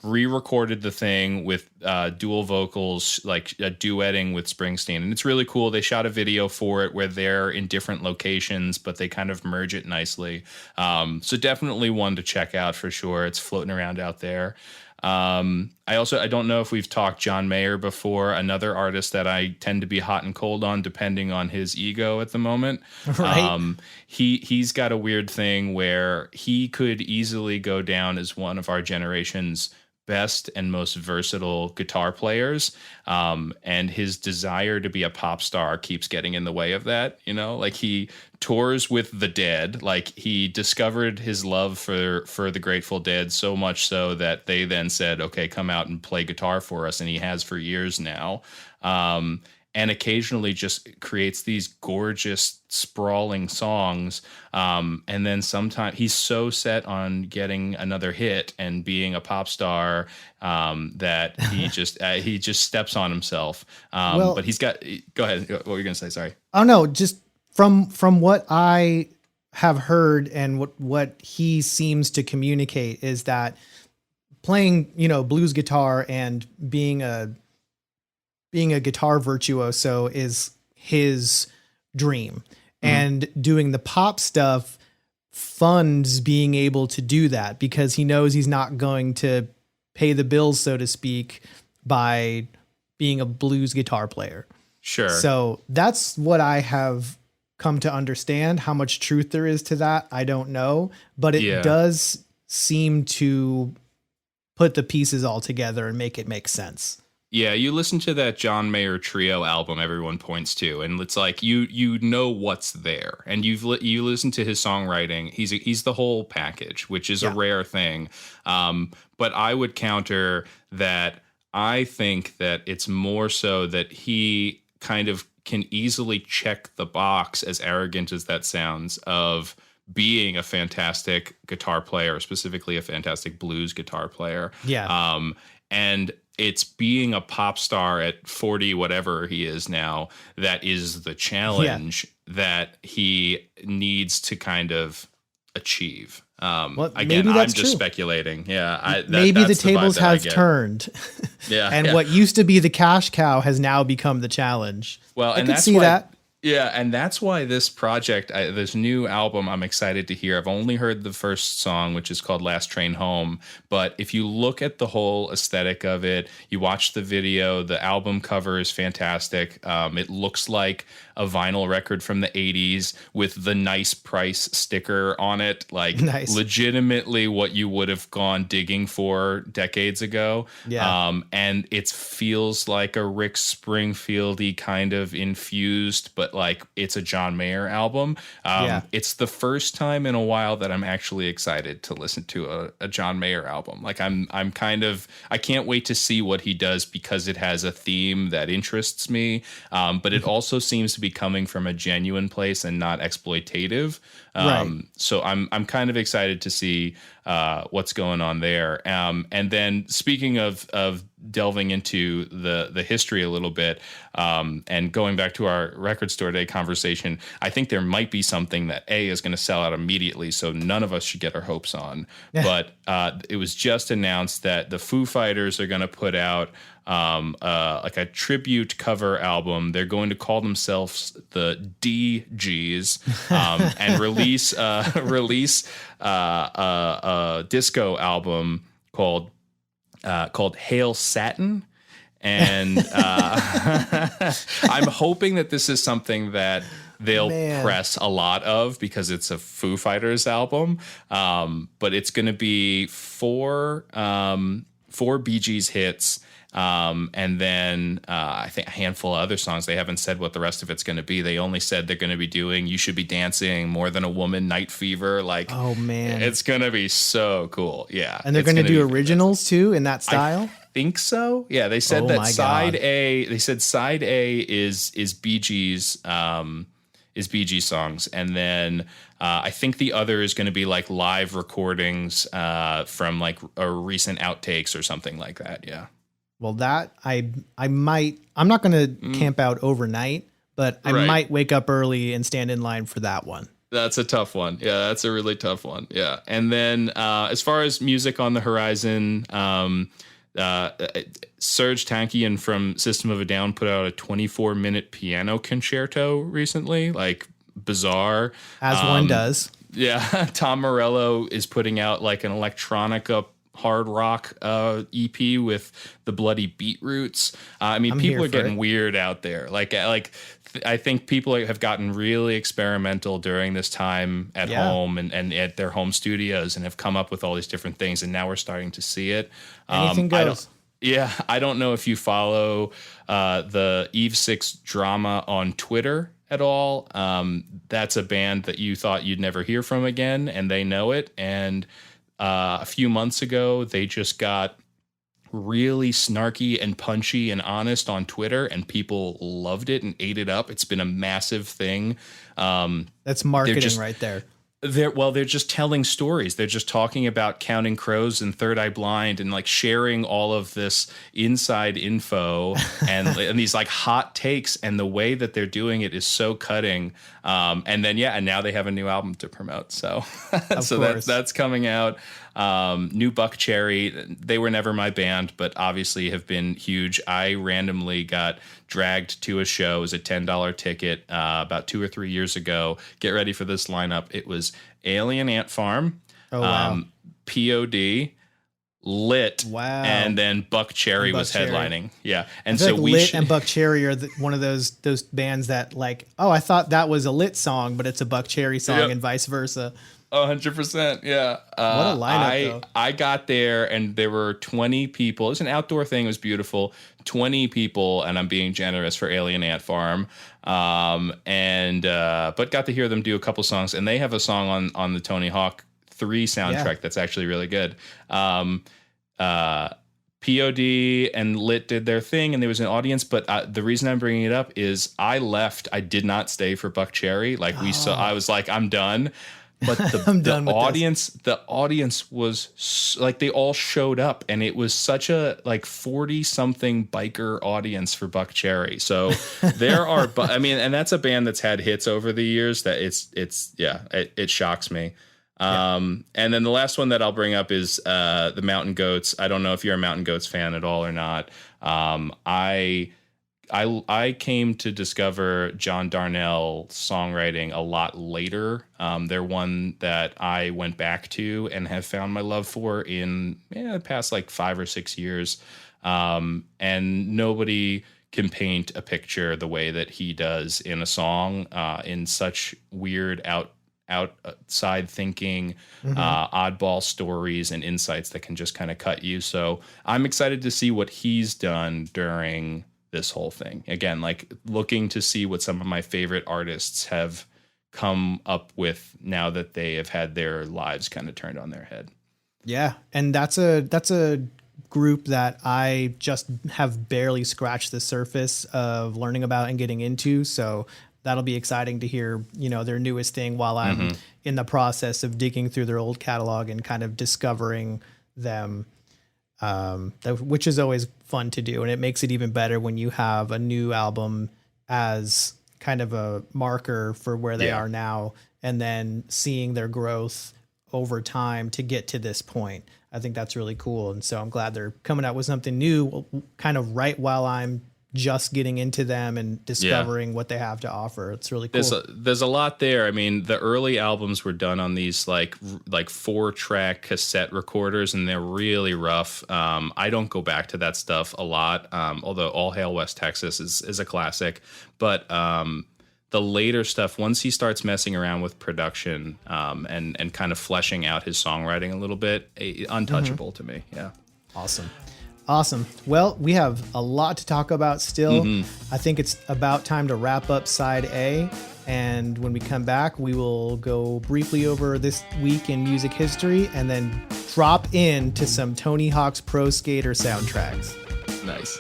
Re-recorded the thing with dual vocals, like duetting with Springsteen, and it's really cool. They shot a video for it where they're in different locations, but they kind of merge it nicely. So definitely one to check out for sure. It's floating around out there. I don't know if we've talked John Mayer before, another artist that I tend to be hot and cold on depending on his ego at the moment. Right. He's got a weird thing where he could easily go down as one of our generation's best and most versatile guitar players. And his desire to be a pop star keeps getting in the way of that. You know, like he tours with the Dead. Like he discovered his love for the Grateful Dead so much so that they then said, okay, come out and play guitar for us. And he has for years now. And occasionally just creates these gorgeous, sprawling songs. And then sometimes he's so set on getting another hit and being a pop star that he just steps on himself. But he's got. Go ahead. What were you going to say? Sorry. Oh no, just from what I have heard and what he seems to communicate is that playing, blues guitar and being a guitar virtuoso is his dream. And doing the pop stuff funds being able to do that because he knows he's not going to pay the bills, so to speak, by being a blues guitar player. Sure. So that's what I have come to understand. How much truth there is to that, I don't know, but it does seem to put the pieces all together and make it make sense. Yeah, you listen to that John Mayer Trio album everyone points to, and it's like you know what's there, and you listen to his songwriting. He's the whole package, which is a rare thing. But I would counter that. I think that it's more so that he kind of can easily check the box, as arrogant as that sounds, of being a fantastic guitar player, specifically a fantastic blues guitar player. Yeah. And it's being a pop star at 40, whatever he is now, that is the challenge that he needs to kind of achieve. Well, again, maybe that's I'm just true. speculating. Yeah. Maybe the that's tables vibe that I have get. turned. Yeah. And what used to be the cash cow has now become the challenge. Well, I and could that's see why, that. Yeah, and that's why this project, this new album, I'm excited to hear. I've only heard the first song, which is called Last Train Home. But if you look at the whole aesthetic of it, you watch the video, the album cover is fantastic. It looks like a vinyl record from the 80s with the nice price sticker on it. Like legitimately what you would have gone digging for decades ago. Yeah. And it feels like a Rick Springfield-y kind of infused, but like it's a John Mayer album. It's the first time in a while that I'm actually excited to listen to a John Mayer album. Like I can't wait to see what he does because it has a theme that interests me. But it also seems to be coming from a genuine place and not exploitative. So I'm kind of excited to see what's going on there. And then speaking of delving into the history a little bit, and going back to our record store day conversation, I think there might be something that is going to sell out immediately, so none of us should get our hopes on. But it was just announced that the Foo Fighters are going to put out like a tribute cover album. They're going to call themselves the DGs, and release a disco album called Hail Satin. And I'm hoping that this is something that they'll press a lot of because it's a Foo Fighters album. But it's going to be four Bee Gees hits. And then I think a handful of other songs. They haven't said what the rest of it's going to be. They only said they're going to be doing You Should Be Dancing, More Than a Woman, Night Fever. Like, oh man, it's going to be so cool. Yeah. And they're going to do originals too in that style? I think so. Yeah. They said that side A is Bee Gees, is Bee Gees songs. And then I think the other is going to be like live recordings from like a recent outtakes or something like that. Yeah. Well, that I'm not going to camp out overnight, but I might wake up early and stand in line for that one. That's a tough one. Yeah, that's a really tough one. Yeah. And then as far as music on the horizon, Serge Tankian from System of a Down put out a 24-minute piano concerto recently, like bizarre. As one does. Yeah. Tom Morello is putting out like an electronica hard rock EP with the Bloody Beetroots. I mean, I'm people here are for getting it. weird out there. I think people have gotten really experimental during this time at Yeah. home and at their home studios, and have come up with all these different things. And now we're starting to see it. Anything I don't. goes. Yeah, I don't know if you follow the Eve 6 drama on Twitter at all. That's a band that you thought you'd never hear from again, and they know it. And a few months ago, they just got really snarky and punchy and honest on Twitter, and people loved it and ate it up. It's been a massive thing. That's marketing right there. They're just telling stories. They're just talking about Counting Crows and Third Eye Blind, and like sharing all of this inside info and these like hot takes, and the way that they're doing it is so cutting. And now they have a new album to promote. So that's coming out. New Buck Cherry. They were never my band, but obviously have been huge. I randomly got dragged to a show. It was a $10 ticket about 2 or 3 years ago. Get ready for this lineup. It was Alien Ant Farm, POD, Lit, and then Buck Cherry was headlining. Yeah, and so Lit and Buck Cherry are one of those bands that like, oh, I thought that was a Lit song, but it's a Buck Cherry song, and vice versa. 100%. Yeah. What a lineup, though. I got there and there were 20 people. It was an outdoor thing. It was beautiful. 20 people, and I'm being generous for Alien Ant Farm. But got to hear them do a couple songs, and they have a song on the Tony Hawk 3 soundtrack that's actually really good. POD and Lit did their thing, and there was an audience. But the reason I'm bringing it up is I left. I did not stay for Buck Cherry. I was like, I'm done. But the audience was like, they all showed up, and it was such a like 40-something biker audience for Buck Cherry. So there are, and that's a band that's had hits over the years that it shocks me. And then the last one that I'll bring up is the Mountain Goats. I don't know if you're a Mountain Goats fan at all or not. I came to discover John Darnell songwriting a lot later. They're one that I went back to and have found my love for in the past like 5 or 6 years. And nobody can paint a picture the way that he does in a song, in such weird outside thinking, oddball stories and insights that can just kind of cut you. So I'm excited to see what he's done during this whole thing. Again, like looking to see what some of my favorite artists have come up with now that they have had their lives kind of turned on their head. Yeah. And that's a group that I just have barely scratched the surface of learning about and getting into. So that'll be exciting to hear, their newest thing while I'm in the process of digging through their old catalog and kind of discovering them. Which is always fun to do, and it makes it even better when you have a new album as kind of a marker for where they are now, and then seeing their growth over time to get to this point. I think that's really cool, and so I'm glad they're coming out with something new kind of right while I'm just getting into them and discovering what they have to offer. It's really cool. There's a lot there. I mean, the early albums were done on these like 4-track cassette recorders, and they're really rough. I don't go back to that stuff a lot, although All Hail West Texas is a classic. But the later stuff, once he starts messing around with production and kind of fleshing out his songwriting a little bit, untouchable to me. Yeah. Awesome. Well, we have a lot to talk about still. I think it's about time to wrap up side A. And when we come back, we will go briefly over this week in music history and then drop into some Tony Hawk's Pro Skater soundtracks. Nice.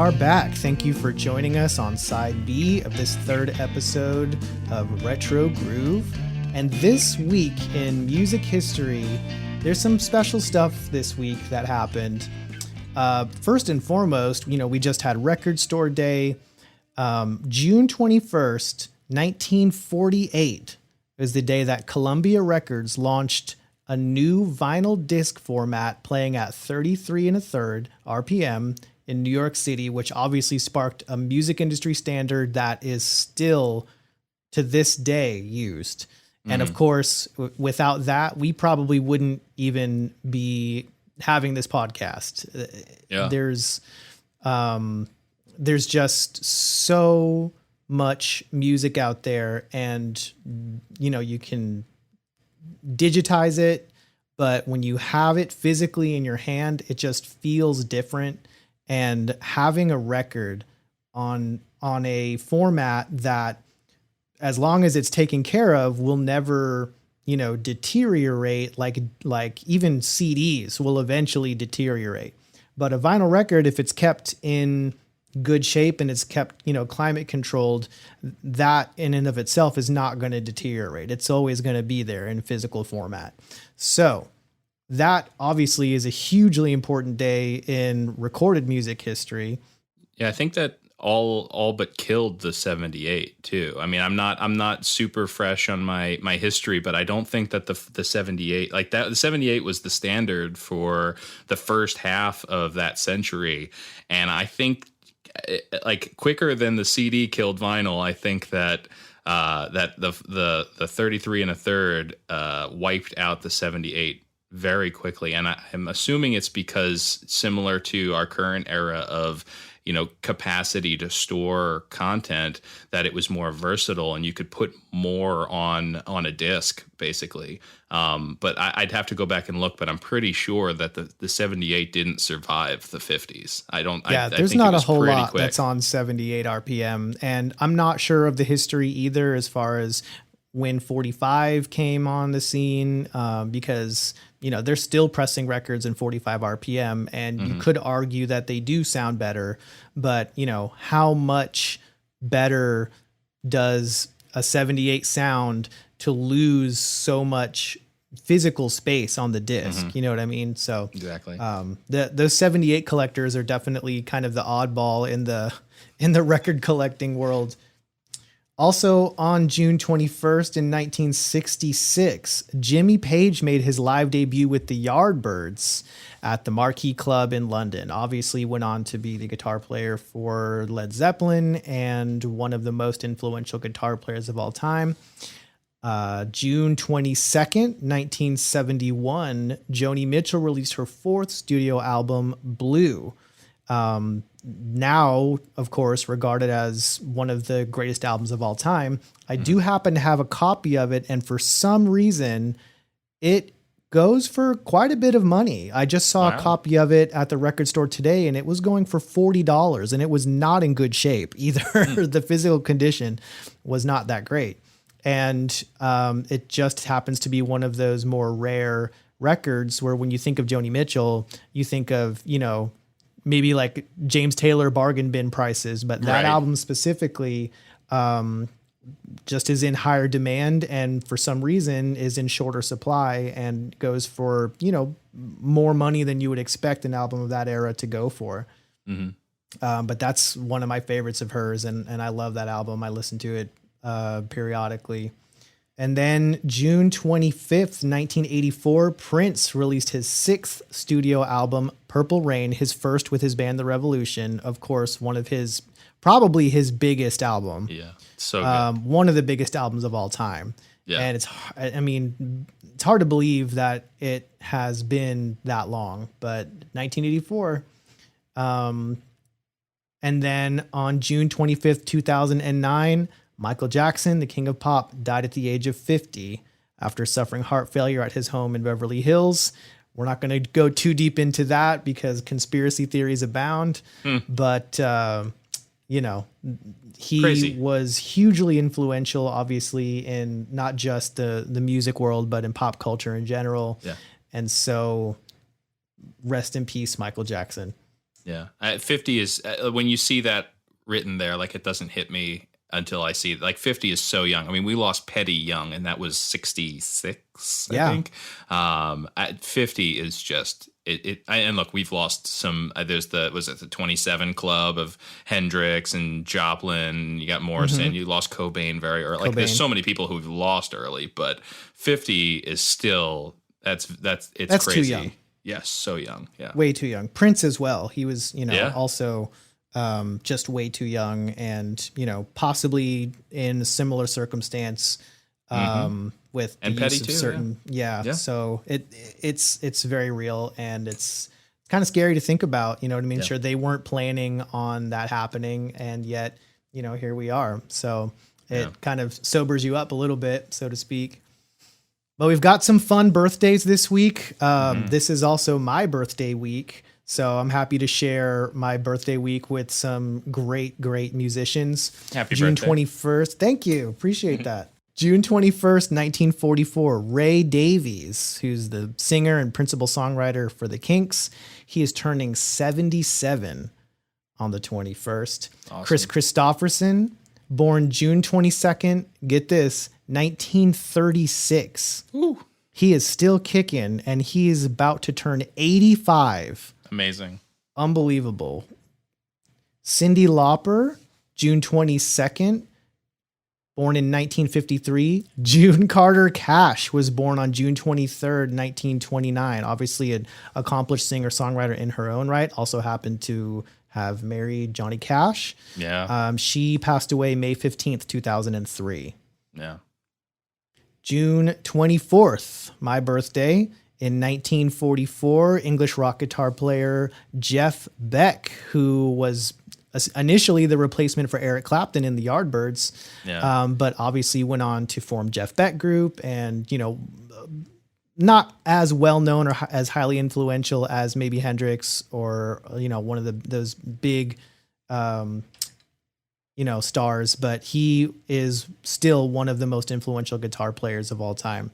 are back. Thank you for joining us on side B of this third episode of Retro Groove. And this week in music history, there's some special stuff this week that happened. First and foremost, we just had Record Store Day. June 21st, 1948 was the day that Columbia Records launched a new vinyl disc format playing at 33 1/3 RPM in New York City, which obviously sparked a music industry standard that is still to this day used. And of course, without that, we probably wouldn't even be having this podcast. Yeah. There's just so much music out there, and you can digitize it, but when you have it physically in your hand, it just feels different. And having a record on a format that, as long as it's taken care of, will never deteriorate, like even CDs will eventually deteriorate. But a vinyl record, if it's kept in good shape and it's kept, climate controlled, that in and of itself is not going to deteriorate. It's always going to be there in physical format. So that obviously is a hugely important day in recorded music history. Yeah, I think that all but killed the 78 too. I mean, I'm not super fresh on my history, but I don't think that the 78, like that, the 78 was the standard for the first half of that century. And I think like quicker than the CD killed vinyl, I think that that the 33 1/3 wiped out the 78 very quickly. And I'm assuming it's because, similar to our current era of capacity to store content, that it was more versatile and you could put more on a disc, basically. But I'd have to go back and look, but I'm pretty sure that the 78 didn't survive the 50s. There's not a whole lot that's on 78 RPM, and I'm not sure of the history either as far as when 45 came on the scene, because they're still pressing records in 45 RPM, and you could argue that they do sound better, but how much better does a 78 sound to lose so much physical space on the disc? You know what I mean? So exactly. Those 78 collectors are definitely kind of the oddball in the record collecting world. Also on June 21st in 1966, Jimmy Page made his live debut with the Yardbirds at the Marquee Club in London. Obviously went on to be the guitar player for Led Zeppelin and one of the most influential guitar players of all time. June 22nd, 1971, Joni Mitchell released her fourth studio album, Blue. Now, of course, regarded as one of the greatest albums of all time. I do happen to have a copy of it, and for some reason, it goes for quite a bit of money. I just saw a copy of it at the record store today, and it was going for $40, and it was not in good shape either. The physical condition was not that great. And it just happens to be one of those more rare records where when you think of Joni Mitchell, you think of, maybe like James Taylor bargain bin prices, but that album specifically just is in higher demand, and for some reason is in shorter supply and goes for, more money than you would expect an album of that era to go for. But that's one of my favorites of hers. And I love that album. I listen to it periodically. And then June 25th, 1984, Prince released his sixth studio album, Purple Rain, his first with his band, The Revolution. Of course, probably his biggest album. Yeah, so good. One of the biggest albums of all time. Yeah. And it's hard to believe that it has been that long, but 1984. And then on June 25th, 2009, Michael Jackson, the king of pop, died at the age of 50 after suffering heart failure at his home in Beverly Hills. We're not going to go too deep into that because conspiracy theories abound. But, he Crazy. was hugely influential, obviously, in not just the music world, but in pop culture in general. Yeah. And so rest in peace, Michael Jackson. Yeah. 50 is when you see that written there, like it doesn't hit me until I see it. Like 50 is so young. I mean, we lost Petty young, and that was 66, I think. At 50 is just and look, we've lost some. There's the 27 Club of Hendrix and Joplin. You got Morrison. You lost Cobain very early. Like there's so many people who've lost early, but 50 is still that's crazy. Too young. Yes, so young. Yeah, way too young. Prince as well. He was, Yeah. also just way too young, and possibly in a similar circumstance with And the Petty use of too, certain Yeah. So it's very real, and it's kind of scary to think about. You know what I mean? Yeah. Sure, they weren't planning on that happening, and yet here we are. So it kind of sobers you up a little bit, so to speak. But we've got some fun birthdays this week. This is also my birthday week. So I'm happy to share my birthday week with some great musicians. Happy June birthday. 21st. Thank you. Appreciate that. June 21st, 1944, Ray Davies, who's the singer and principal songwriter for the Kinks. He is turning 77 on the 21st. Awesome. Chris Christopherson, born June 22nd. Get this, 1936. Ooh. He is still kicking, and he is about to turn 85. Amazing. Unbelievable. Cyndi Lauper, June 22nd, born in 1953. June Carter Cash was born on June 23rd, 1929. Obviously an accomplished singer-songwriter in her own right. Also happened to have married Johnny Cash. Yeah. She passed away May 15th, 2003. Yeah. June 24th, my birthday, in 1944, English rock guitar player Jeff Beck, who was initially the replacement for Eric Clapton in the Yardbirds, but obviously went on to form Jeff Beck Group, and not as well known or as highly influential as maybe Hendrix or one of those big stars, but he is still one of the most influential guitar players of all time.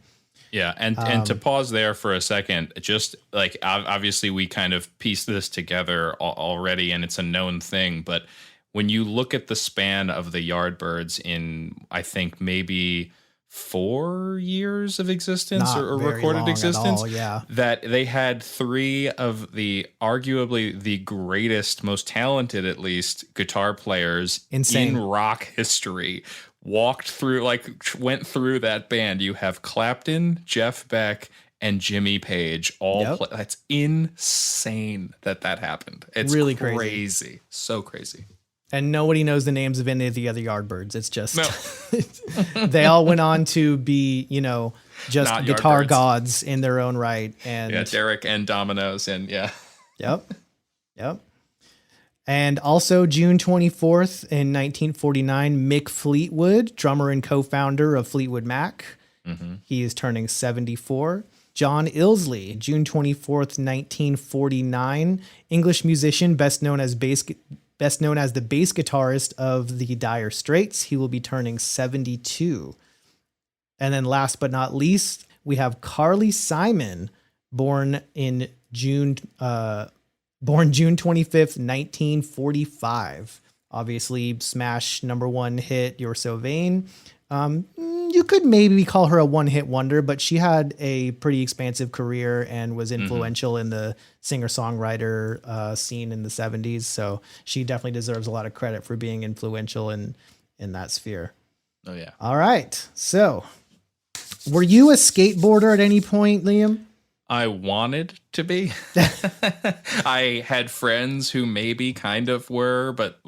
Yeah, and to pause there for a second, just like obviously we kind of pieced this together already, and it's a known thing. But when you look at the span of the Yardbirds in, I think maybe 4 years of existence or recorded existence, that they had three of the arguably the greatest, most talented, at least, guitar players in rock history. Went through that band. You have Clapton, Jeff Beck, and Jimmy Page all play. That's insane that happened. It's really crazy. So crazy. And nobody knows the names of any of the other Yardbirds. It's just they all went on to be, just Not guitar Yardbirds. gods in their own right. And Derek and Dominoes and Yep. And also June 24th in 1949, Mick Fleetwood, drummer and co-founder of Fleetwood Mac. He is turning 74. John Illsley, June 24th, 1949, English musician, best known as the bass guitarist of the Dire Straits. He will be turning 72. And then last but not least, we have Carly Simon, born June 25th, 1945. Obviously, smash #1 hit, You're So Vain. You could maybe call her a one-hit wonder, but she had a pretty expansive career and was influential in the singer-songwriter scene in the 70s. So she definitely deserves a lot of credit for being influential in that sphere. Oh, yeah. All right. So were you a skateboarder at any point, Liam? I wanted to be. I had friends who maybe kind of were, but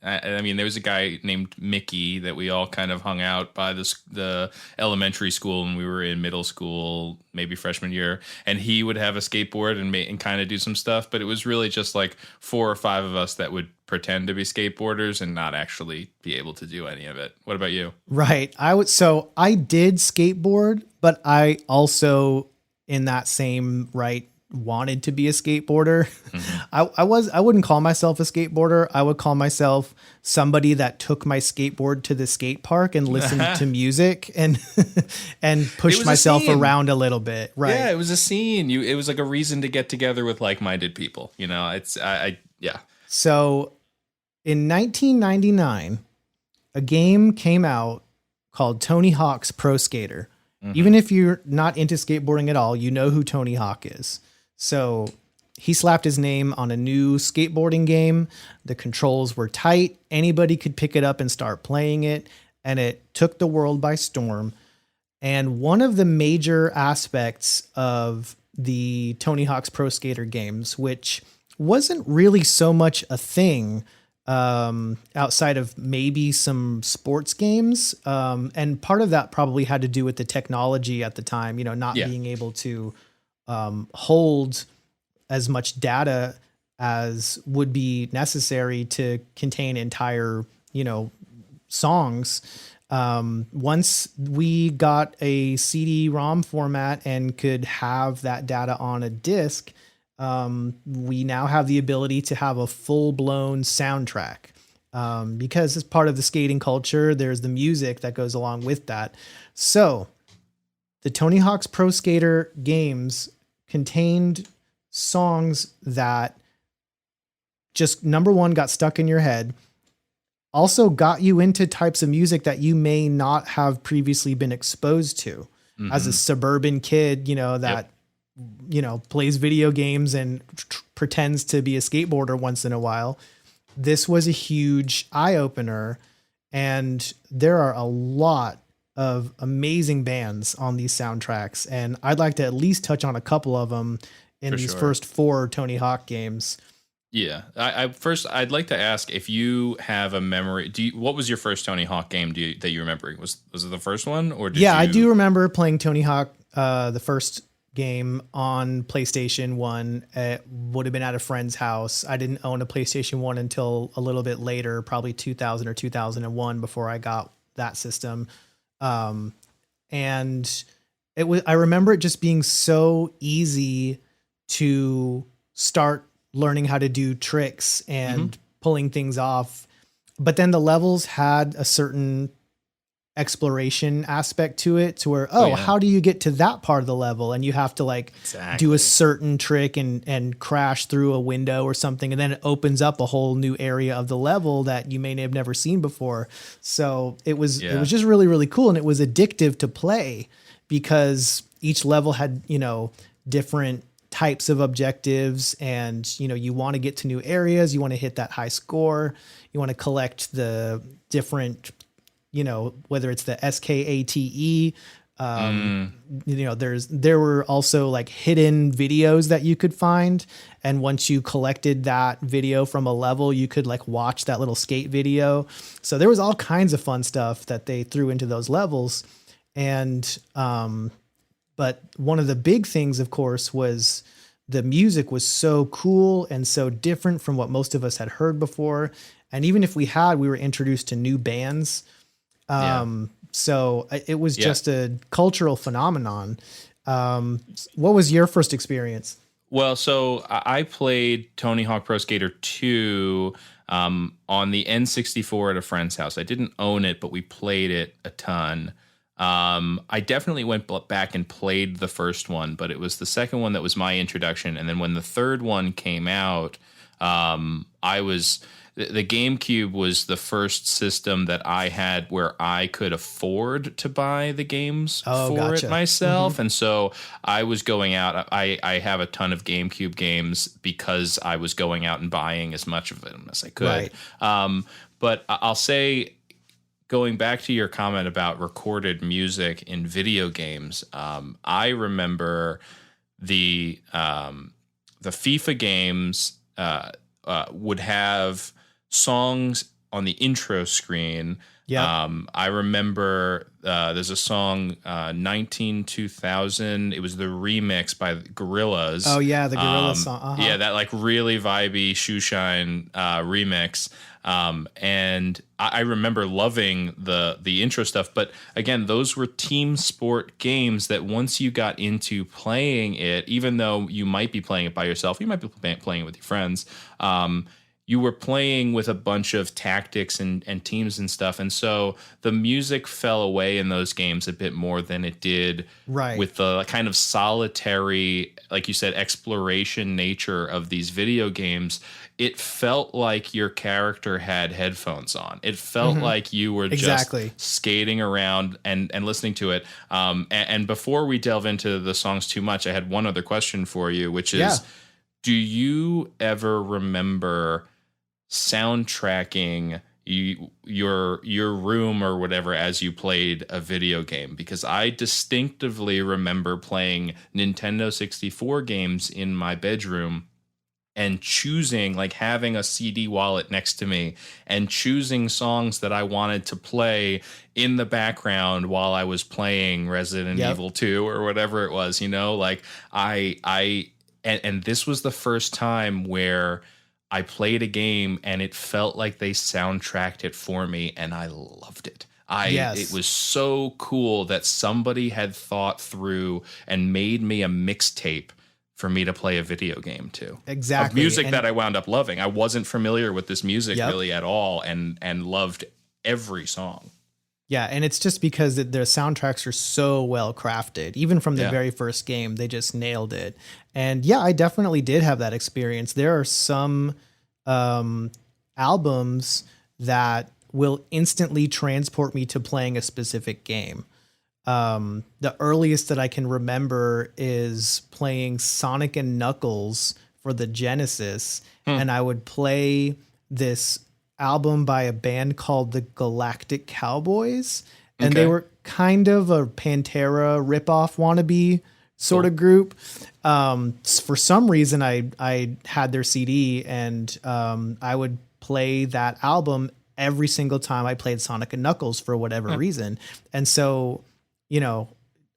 I mean, there was a guy named Mickey that we all kind of hung out by the elementary school when we were in middle school, maybe freshman year, and he would have a skateboard and kind of do some stuff, but it was really just like 4 or 5 of us that would pretend to be skateboarders and not actually be able to do any of it. What about you? Right. I did skateboard, but I also, in that same right, wanted to be a skateboarder. I wouldn't call myself a skateboarder. I would call myself somebody that took my skateboard to the skate park and listened to music and pushed myself around a little bit. Right. Yeah, it was a scene. It was like a reason to get together with like-minded people. Yeah. So in 1999, a game came out called Tony Hawk's Pro Skater. Even if you're not into skateboarding at all, you know who Tony Hawk is. So he slapped his name on a new skateboarding game. The controls were tight. Anybody could pick it up and start playing it. And it took the world by storm. And one of the major aspects of the Tony Hawk's Pro Skater games, which wasn't really so much a thing outside of maybe some sports games. And part of that probably had to do with the technology at the time, not being able to hold as much data as would be necessary to contain entire, songs. Once we got a CD-ROM format and could have that data on a disc, we now have the ability to have a full-blown soundtrack. Because as part of the skating culture, there's the music that goes along with that. So the Tony Hawk's Pro Skater games contained songs that just, number one, got stuck in your head, also got you into types of music that you may not have previously been exposed to as a suburban kid, that plays video games and pretends to be a skateboarder once in a while. This was a huge eye opener, and there are a lot of amazing bands on these soundtracks. And I'd like to at least touch on a couple of them in these first 4 Tony Hawk games. Yeah. I'd like to ask if you have a memory. What was your first Tony Hawk game that you remember? Was it the first one, or did I do remember playing Tony Hawk, the first game on PlayStation 1. It would have been at a friend's house. I didn't own a PlayStation 1 until a little bit later, probably 2000 or 2001, before I got that system. And I remember it just being so easy to start learning how to do tricks and pulling things off. But then the levels had a certain exploration aspect to it, to where, how do you get to that part of the level? And you have to do a certain trick and crash through a window or something. And then it opens up a whole new area of the level that you may have never seen before. So it was just really, really cool. And it was addictive to play because each level had, different types of objectives, and you want to get to new areas, you want to hit that high score, you want to collect the different, whether it's the SKATE, there were also hidden videos that you could find, and once you collected that video from a level, you could watch that little skate video. So there was all kinds of fun stuff that they threw into those levels. And but one of the big things, of course, was the music was so cool and so different from what most of us had heard before. And even if we were introduced to new bands. So it was just a cultural phenomenon. What was your first experience? Well, so I played Tony Hawk Pro Skater 2 on the N64 at a friend's house. I didn't own it, but we played it a ton. I definitely went back and played the first one, but it was the second one that was my introduction. And then when the third one came out, the GameCube was the first system that I had where I could afford to buy the games it myself. And so I was going out. I have a ton of GameCube games because I was going out and buying as much of them as I could. Right. But I'll say, going back to your comment about recorded music in video games, I remember the FIFA games would have songs on the intro screen. Yeah. I remember there's a song 19-2000. It was the remix by Gorillaz. Oh yeah, the Gorillaz song. Yeah, that really vibey shoeshine remix. And I remember loving the intro stuff, but again, those were team sport games that once you got into playing it, even though you might be playing it by yourself, you might be playing it with your friends, you were playing with a bunch of tactics and teams and stuff. And so the music fell away in those games a bit more than it did Right. with the kind of solitary, like you said, exploration nature of these video games. It felt like your character had headphones on. It felt like you were Exactly. just skating around and listening to it. And before we delve into the songs too much, I had one other question for you, which is, do you ever remember soundtracking your room or whatever as you played a video game? Because I distinctively remember playing Nintendo 64 games in my bedroom and choosing, like having a CD wallet next to me and choosing songs that I wanted to play in the background while I was playing Resident Evil 2 or whatever it was, like and this was the first time where I played a game and it felt like they soundtracked it for me, and I loved it. It was so cool that somebody had thought through and made me a mixtape for me to play a video game to. Exactly. Of music that I wound up loving. I wasn't familiar with this music really at all, and loved every song. Yeah, and it's just because their soundtracks are so well crafted. Even from the very first game, they just nailed it. And yeah, I definitely did have that experience. There are some albums that will instantly transport me to playing a specific game. The earliest that I can remember is playing Sonic and Knuckles for the Genesis, and I would play this album by a band called the Galactic Cowboys, and they were kind of a Pantera ripoff wannabe sort of group. For some reason, I had their CD, and I would play that album every single time I played Sonic and Knuckles for whatever reason. And so,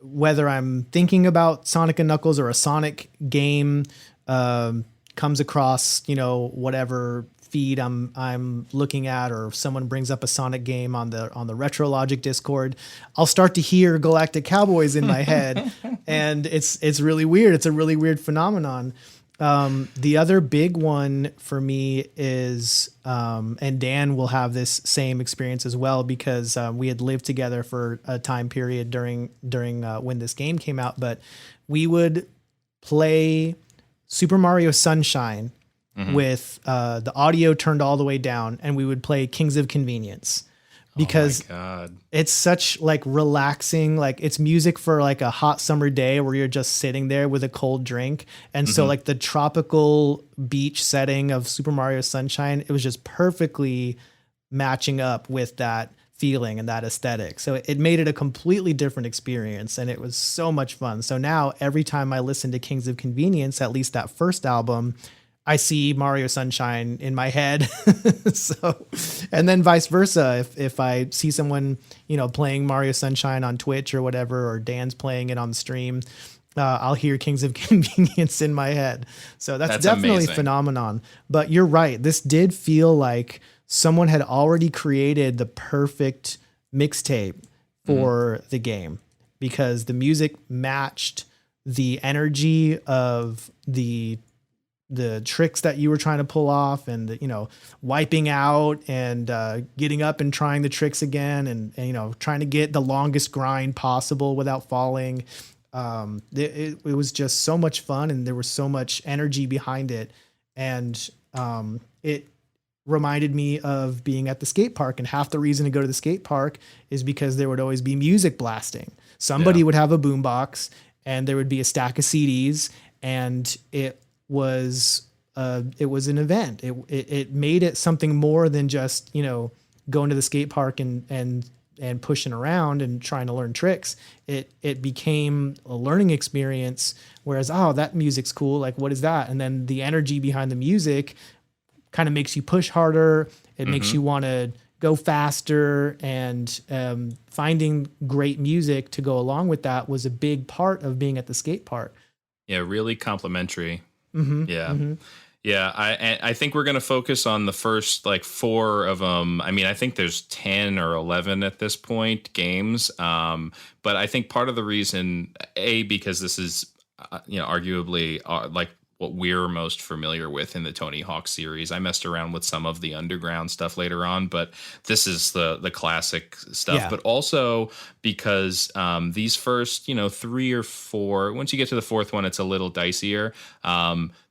whether I'm thinking about Sonic and Knuckles or a Sonic game comes across, whatever feed I'm looking at, or if someone brings up a Sonic game on the Retro Logic Discord, I'll start to hear Galactic Cowboys in my head, and it's really weird. It's a really weird phenomenon. The other big one for me is, and Dan will have this same experience as well, because we had lived together for a time period during when this game came out, but we would play Super Mario Sunshine with the audio turned all the way down, and we would play Kings of Convenience, because it's such like relaxing, like it's music for like a hot summer day where you're just sitting there with a cold drink. And so like the tropical beach setting of Super Mario Sunshine, it was just perfectly matching up with that feeling and that aesthetic. So it made it a completely different experience, and it was so much fun. So now every time I listen to Kings of Convenience, at least that first album, I see Mario Sunshine in my head. So, and then vice versa. If I see someone, playing Mario Sunshine on Twitch or whatever, or Dan's playing it on the stream, I'll hear Kings of Convenience in my head. So that's definitely amazing. a phenomenon. But you're right. This did feel like someone had already created the perfect mixtape for the game, because the music matched the energy of the tricks that you were trying to pull off, and wiping out and getting up and trying the tricks again, and trying to get the longest grind possible without falling. It was just so much fun, and there was so much energy behind it, and it reminded me of being at the skate park. And half the reason to go to the skate park is because there would always be music blasting. Somebody would have a boombox, and there would be a stack of CDs, and it was an event. It made it something more than just going to the skate park and pushing around and trying to learn tricks. It became a learning experience. Whereas, that music's cool, like what is that? And then the energy behind the music kind of makes you push harder. It makes you want to go faster, and finding great music to go along with that was a big part of being at the skate park. Yeah, really complimentary. Yeah. I think we're going to focus on the first like 4 of them. I mean, I think there's 10 or 11 at this point games. But I think part of the reason, because this is, arguably like what we're most familiar with in the Tony Hawk series. I messed around with some of the underground stuff later on, but this is the classic stuff. Yeah. But also because these first, 3 or 4, once you get to the fourth one, it's a little dicier.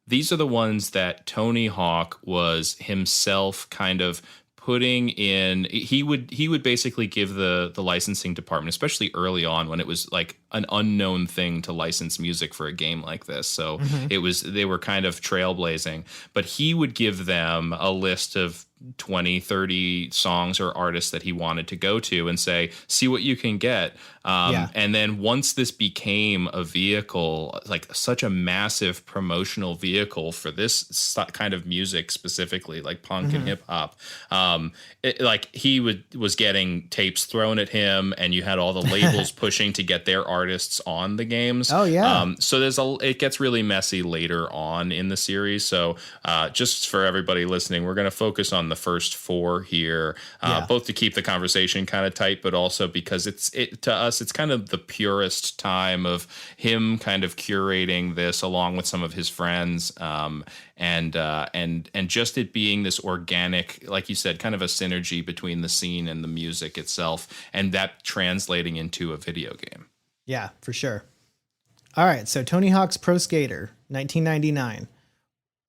These are the ones that Tony Hawk was himself kind of putting in. He would basically give the licensing department, especially early on when it was like an unknown thing to license music for a game like this. So they were kind of trailblazing, but he would give them a list of 20, 30 songs or artists that he wanted to go to and say, see what you can get. And then once this became a vehicle, like such a massive promotional vehicle for this kind of music specifically, like punk and hip hop, he was getting tapes thrown at him, and you had all the labels pushing to get their artists on the games. Oh yeah. So it gets really messy later on in the series. So just for everybody listening, we're going to focus on the first 4 here, both to keep the conversation kind of tight, but also because to us, it's kind of the purest time of him kind of curating this along with some of his friends. And just it being this organic, like you said, kind of a synergy between the scene and the music itself, and that translating into a video game. Yeah, for sure. All right. So Tony Hawk's Pro Skater, 1999.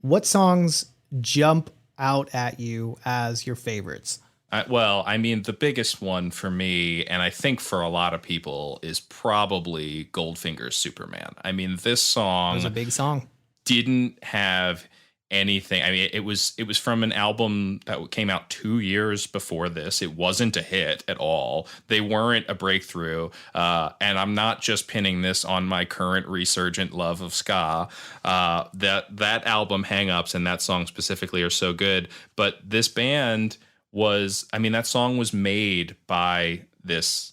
What songs jump out at you as your favorites? The biggest one for me, and I think for a lot of people, is probably Goldfinger's Superman. I mean, this song It was a big song. Didn't have anything. I mean, it was from an album that came out 2 years before this. It wasn't a hit at all. They weren't a breakthrough. And I'm not just pinning this on my current resurgent love of ska. That album, Hang Ups, and that song specifically are so good. But this band that song was made by this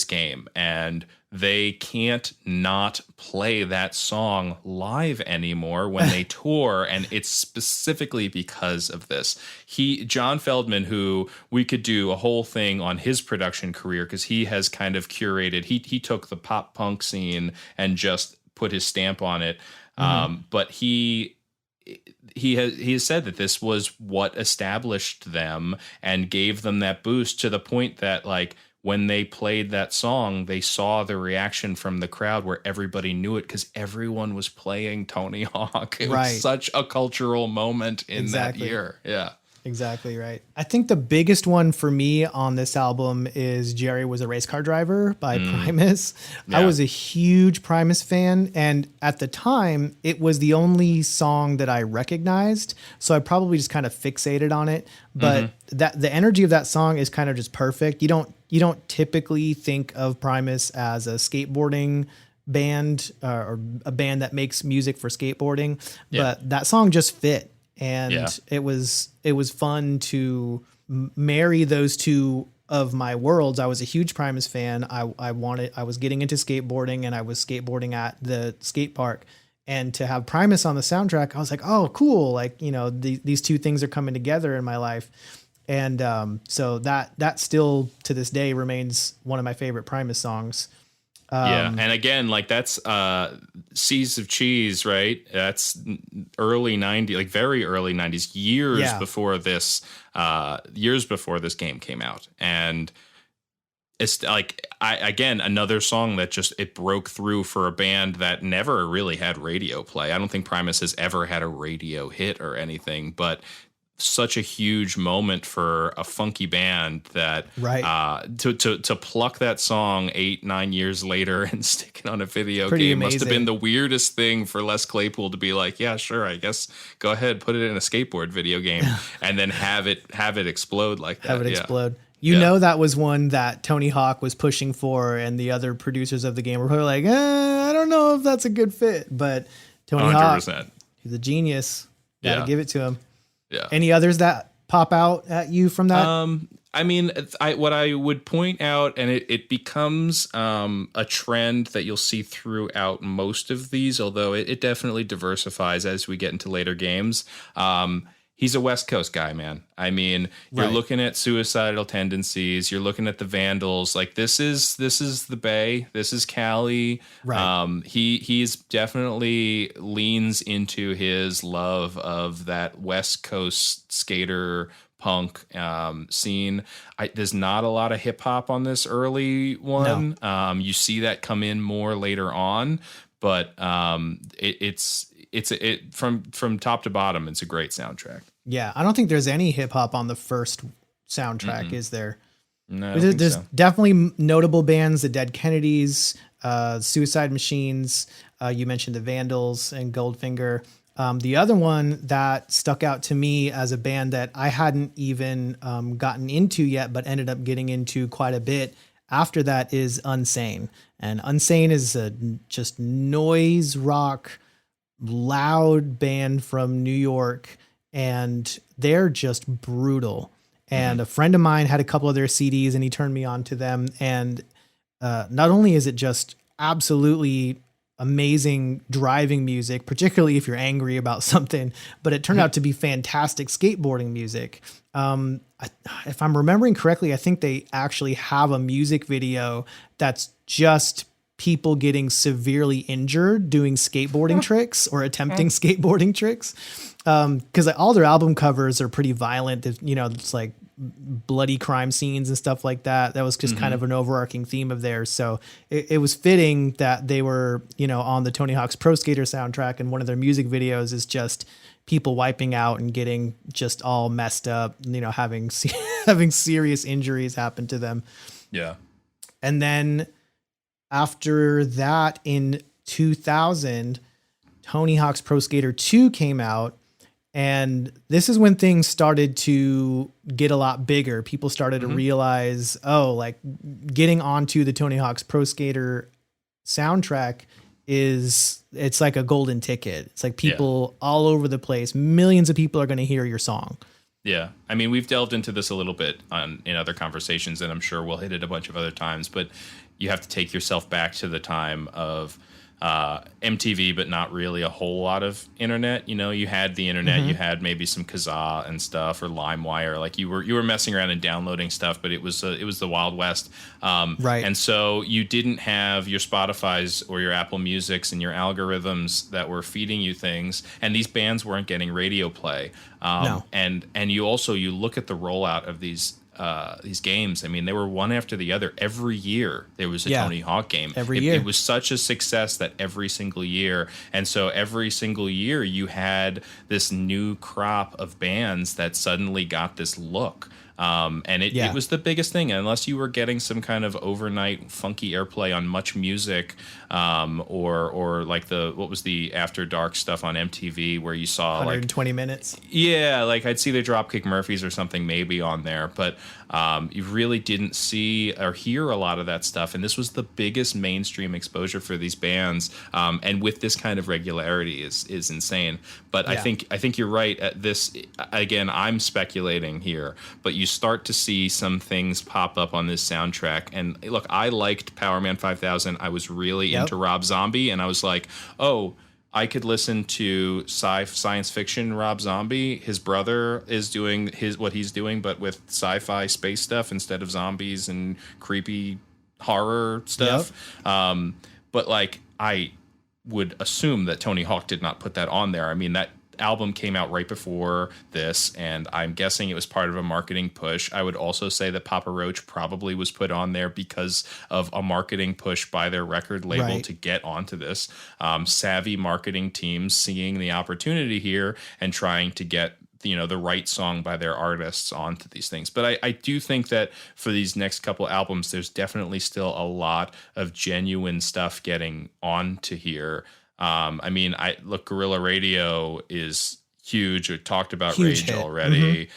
game, and they can't not play that song live anymore when they tour, and it's specifically because of this. John Feldman, who we could do a whole thing on his production career, because he has kind of curated, he took the pop punk scene and just put his stamp on it. But he has said that this was what established them and gave them that boost, to the point that, like, when they played that song, they saw the reaction from the crowd where everybody knew it because everyone was playing Tony Hawk. It was such a cultural moment in that year. Yeah. Exactly right. I think the biggest one for me on this album is Jerry Was a Race Car Driver by Primus. Yeah. I was a huge Primus fan, and at the time, it was the only song that I recognized, so I probably just kind of fixated on it. But that the energy of that song is kind of just perfect. You don't typically think of Primus as a skateboarding band or a band that makes music for skateboarding, but that song just fit. And it was fun to marry those two of my worlds. I was a huge Primus fan. I was getting into skateboarding, and I was skateboarding at the skate park, and to have Primus on the soundtrack, I was like, oh, cool. Like, these two things are coming together in my life. And so that still to this day remains one of my favorite Primus songs. And again, like, that's Seas of Cheese, right? That's early 90s, like very early 90s, years before this game came out. And it's like, again, another song that just, it broke through for a band that never really had radio play. I don't think Primus has ever had a radio hit or anything, but such a huge moment for a funky band that to pluck that song 8-9 years later and stick it on a video game must have been the weirdest thing for Les Claypool to be like, yeah, sure, I guess go ahead, put it in a skateboard video game and then have it explode like that. Have it explode. You know, that was one that Tony Hawk was pushing for, and the other producers of the game were probably like, I don't know if that's a good fit, but Tony 100%. Hawk, he's a genius. Gotta give it to him. Yeah. Any others that pop out at you from that? What I would point out, and it becomes a trend that you'll see throughout most of these, although it definitely diversifies as we get into later games, he's a West Coast guy, man. I mean, you're Right. looking at Suicidal Tendencies, you're looking at the Vandals. Like this is the Bay, this is Cali. Right. He's definitely leans into his love of that West Coast skater punk scene. There's not a lot of hip hop on this early one. You see that come in more later on, but it's from top to bottom, it's a great soundtrack. Yeah, I don't think there's any hip hop on the first soundtrack, is there? No, I don't think There's so. definitely notable bands, the Dead Kennedys, Suicide Machines. You mentioned the Vandals and Goldfinger. The other one that stuck out to me as a band that I hadn't even gotten into yet, but ended up getting into quite a bit after that is Unsane. And Unsane is a just noise rock, loud band from New York, and they're just brutal. And a friend of mine had a couple of their CDs and he turned me on to them. And not only is it just absolutely amazing driving music, particularly if you're angry about something, but it turned out to be fantastic skateboarding music. If I'm remembering correctly, I think they actually have a music video that's just people getting severely injured doing skateboarding tricks or attempting skateboarding tricks. Cause all their album covers are pretty violent. It's like bloody crime scenes and stuff like that. That was just kind of an overarching theme of theirs. So it was fitting that they were, on the Tony Hawk's Pro Skater soundtrack, and one of their music videos is just people wiping out and getting just all messed up, having serious injuries happen to them. Yeah. And then after that, in 2000, Tony Hawk's Pro Skater 2 came out. And this is when things started to get a lot bigger. People started to realize, like getting onto the Tony Hawk's Pro Skater soundtrack it's like a golden ticket. It's like people all over the place. Millions of people are going to hear your song. Yeah. I mean, we've delved into this a little bit in other conversations, and I'm sure we'll hit it a bunch of other times, but you have to take yourself back to the time of MTV, but not really a whole lot of internet. You had the internet, you had maybe some Kazaa and stuff, or LimeWire. Like you were messing around and downloading stuff, but it was the Wild West. Right. And so you didn't have your Spotify's or your Apple Music's and your algorithms that were feeding you things. And these bands weren't getting radio play. No. And you look at the rollout of these games. I mean, they were one after the other. Every year there was a Tony Hawk game. Every year. It was such a success that every single year. And so every single year you had this new crop of bands that suddenly got this look. And it was the biggest thing, unless you were getting some kind of overnight funky airplay on Much Music, or like what was the After Dark stuff on MTV where you saw 120 minutes. Yeah, like I'd see the Dropkick Murphys or something maybe on there, but you really didn't see or hear a lot of that stuff. And this was the biggest mainstream exposure for these bands, and with this kind of regularity is insane. But I think you're right. At this, again, I'm speculating here, but you start to see some things pop up on this soundtrack. And look, I liked Power Man 5000. I was really into Rob Zombie, and I was like, oh, I could listen to science fiction Rob Zombie. His brother is doing what he's doing, but with sci-fi space stuff instead of zombies and creepy horror stuff. But like, I would assume that Tony Hawk did not put that on there. I mean, that album came out right before this, and I'm guessing it was part of a marketing push. I would also say that Papa Roach probably was put on there because of a marketing push by their record label to get onto this. Savvy marketing teams seeing the opportunity here and trying to get the right song by their artists onto these things. But I do think that for these next couple albums, there's definitely still a lot of genuine stuff getting onto here. I mean, Guerrilla Radio is huge. We talked about Huge Rage hit. already.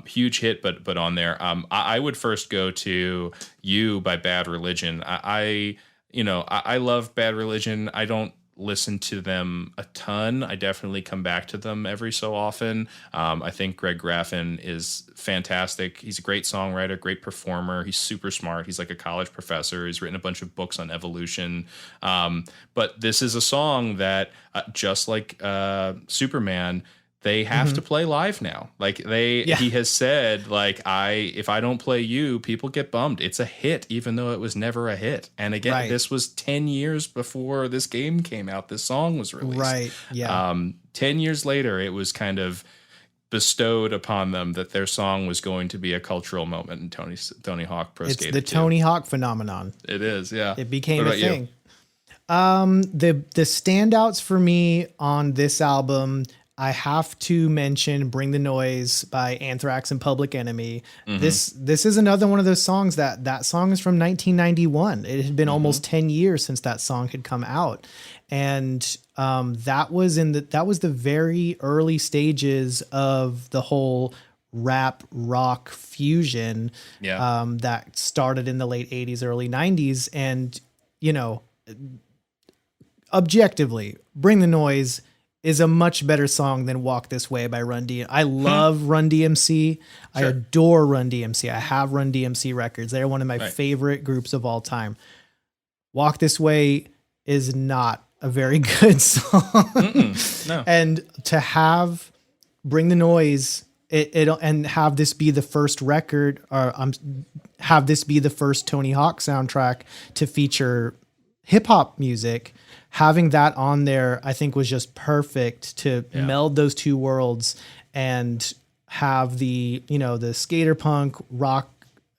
Huge hit, but on there. I would first go to You by Bad Religion. I love Bad Religion. I don't listen to them a ton. I definitely come back to them every so often. I think Greg Graffin is fantastic. He's a great songwriter, great performer. He's super smart. He's like a college professor. He's written a bunch of books on evolution. But this is a song that, just like Superman, they have to play live now. Like he has said, like, if I don't play you, people get bummed. It's a hit, even though it was never a hit. And again, this was 10 years before this game came out. This song was released. Right. Yeah. 10 years later, it was kind of bestowed upon them that their song was going to be a cultural moment in Tony Hawk Pro Skater 2. It's the Tony Hawk phenomenon. It is, yeah. It became a thing. The standouts for me on this album, I have to mention "Bring the Noise" by Anthrax and Public Enemy. This is another one of those songs that song is from 1991. It had been almost 10 years since that song had come out. And that was the very early stages of the whole rap rock fusion that started in the late 80s, early 90s. And, you know, objectively, "Bring the Noise" is a much better song than "Walk This Way" by Run DMC. I love Run DMC. Sure. I adore Run DMC. I have Run DMC records. They're one of my favorite groups of all time. "Walk This Way" is not a very good song. No. And to have "Bring the Noise" and have this be the first record, or have this be the first Tony Hawk soundtrack to feature hip hop music, having that on there, I think was just perfect to meld those two worlds and have the skater punk, rock,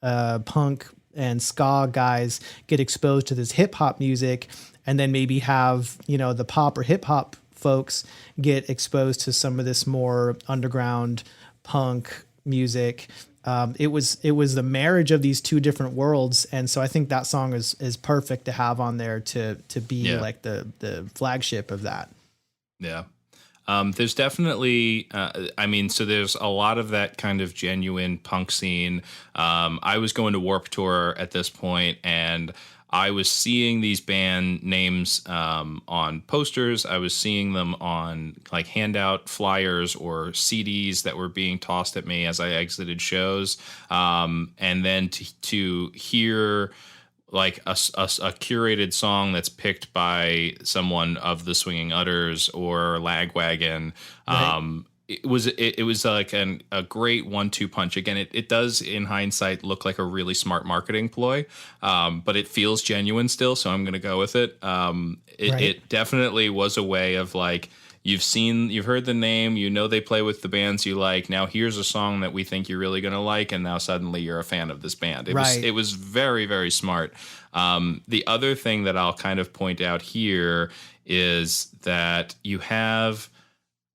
punk and ska guys get exposed to this hip hop music, and then maybe have, the pop or hip hop folks get exposed to some of this more underground punk music. It was the marriage of these two different worlds. And so I think that song is perfect to have on there to be like the flagship of that. Yeah. There's definitely, so there's a lot of that kind of genuine punk scene. I was going to Warped Tour at this point, and I was seeing these band names on posters. I was seeing them on like handout flyers or CDs that were being tossed at me as I exited shows. And then to hear like a curated song that's picked by someone of the Swinging Utters or Lagwagon. Right. It was like a great 1-2 punch. Again, it does in hindsight look like a really smart marketing ploy, but it feels genuine still. So I'm going to go with it. It definitely was a way of like, you've heard the name, they play with the bands you like. Now here's a song that we think you're really going to like. And now suddenly you're a fan of this band. It was very, very smart. The other thing that I'll kind of point out here is that you have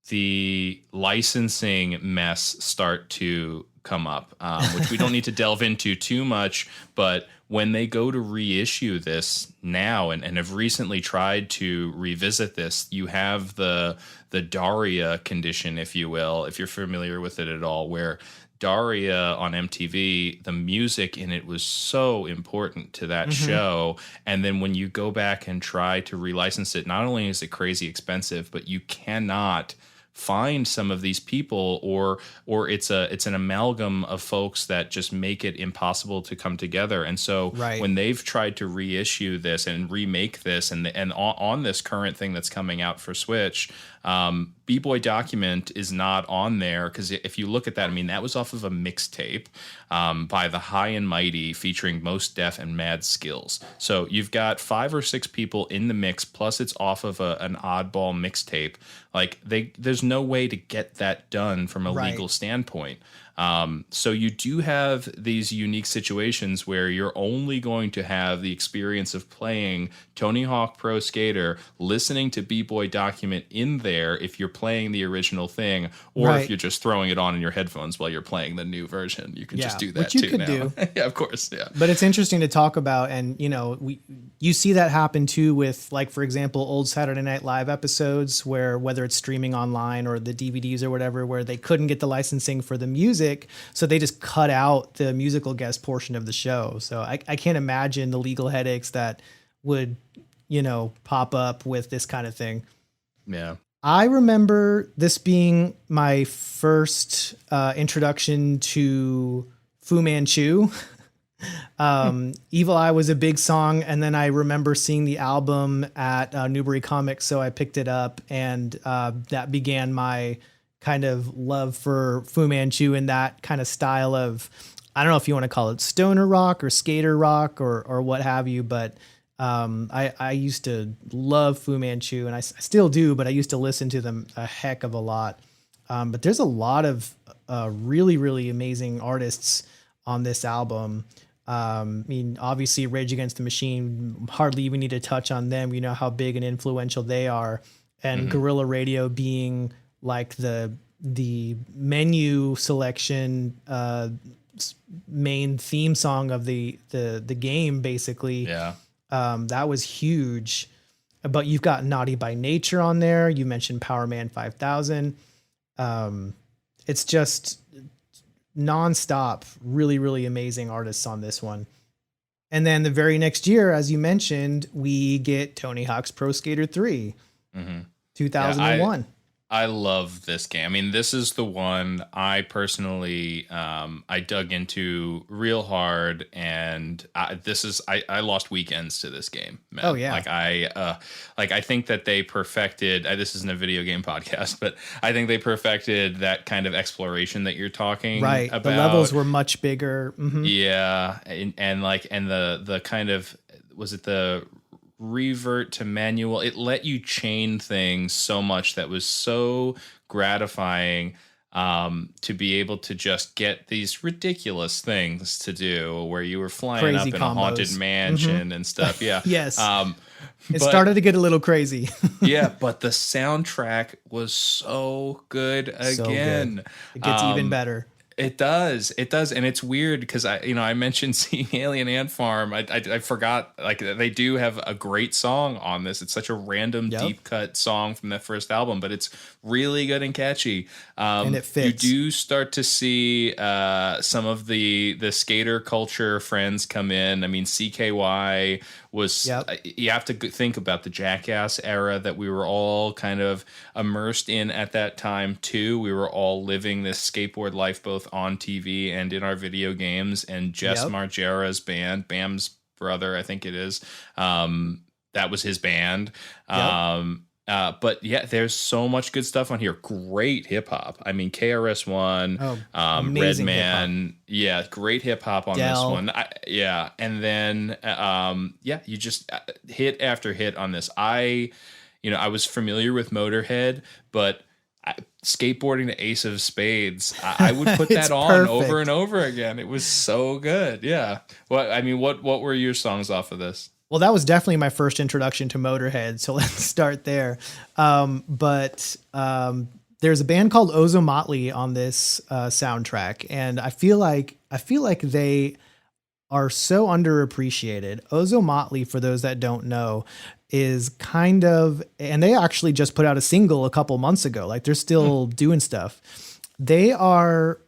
the licensing mess start to come up, which we don't need to delve into too much. But when they go to reissue this now and have recently tried to revisit this, you have the Daria condition, if you will, if you're familiar with it at all, where Daria on MTV, the music in it was so important to that show. And then when you go back and try to relicense it, not only is it crazy expensive, but you cannot find some of these people, or it's an amalgam of folks that just make it impossible to come together. And so when they've tried to reissue this and remake this and on this current thing that's coming out for Switch, B-Boy Document is not on there, because if you look at that, I mean, that was off of a mixtape by the High and Mighty featuring Most Def and Mad Skills. So you've got 5 or 6 people in the mix, plus it's off of an oddball mixtape. Like there's no way to get that done from a legal standpoint. So you do have these unique situations where you're only going to have the experience of playing Tony Hawk Pro Skater, listening to B-Boy Document in there if you're playing the original thing, or if you're just throwing it on in your headphones while you're playing the new version. You can just do that too now. Do. Yeah, of course. Yeah. But it's interesting to talk about, and you see that happen too with, like, for example, old Saturday Night Live episodes where, whether it's streaming online or the DVDs or whatever, where they couldn't get the licensing for the music, so they just cut out the musical guest portion of the show. So I can't imagine the legal headaches that would, pop up with this kind of thing. Yeah. I remember this being my first introduction to Fu Manchu. Evil Eye was a big song, and then I remember seeing the album at Newbury Comics, so I picked it up, and that began my kind of love for Fu Manchu and that kind of style of, I don't know if you want to call it stoner rock or skater rock or what have you, but I used to love Fu Manchu, and I still do, but I used to listen to them a heck of a lot. But there's a lot of really, really amazing artists on this album. I mean, obviously Rage Against the Machine, hardly even need to touch on them. We know how big and influential they are. And Guerrilla Radio being like the menu selection, main theme song of the game, basically. Yeah. That was huge. But you've got Naughty by Nature on there. You mentioned Power Man 5000. It's just nonstop, really, really amazing artists on this one. And then the very next year, as you mentioned, we get Tony Hawk's Pro Skater 3, 2001. I love this game. I mean, this is the one I personally I dug into real hard, and I lost weekends to this game. Man. Oh yeah, I think that they perfected. This isn't a video game podcast, but I think they perfected that kind of exploration that you're talking right. about. The levels were much bigger. Mm-hmm. Yeah, and the kind of, was it the revert to manual? It let you chain things so much that was so gratifying, to be able to just get these ridiculous things to do, where you were flying Crazy up in combos. a haunted mansion and stuff. Yeah. Yes. It but- started to get a little crazy. yeah, but the soundtrack was so good again. So good. It gets even better. It does, and it's weird because I mentioned Seeing Alien Ant Farm. I forgot, like, they do have a great song on this. It's such a random deep cut song from that first album, but it's really good and catchy. And it fits. You do start to see some of the skater culture friends come in. I mean, CKY was. You have to think about the Jackass era that we were all kind of immersed in at that time too. We were all living this skateboard life, both on TV and in our video games. And Jess Margera's band, Bam's brother, I think it is, that was his band. But yeah, there's so much good stuff on here. Great hip hop. I mean, KRS-One, Redman. Yeah, great hip hop on this one. And then you just hit after hit on this. I was familiar with Motorhead, but skateboarding to Ace of Spades, I would put that on over and over again. It was so good. Yeah. What were your songs off of this? Well, that was definitely my first introduction to Motorhead, so let's start there. But there's a band called Ozomatli on this soundtrack, and I feel like they are so underappreciated. Ozomatli, for those that don't know, is kind of, and they actually just put out a single a couple months ago. Like, they're still doing stuff. They are,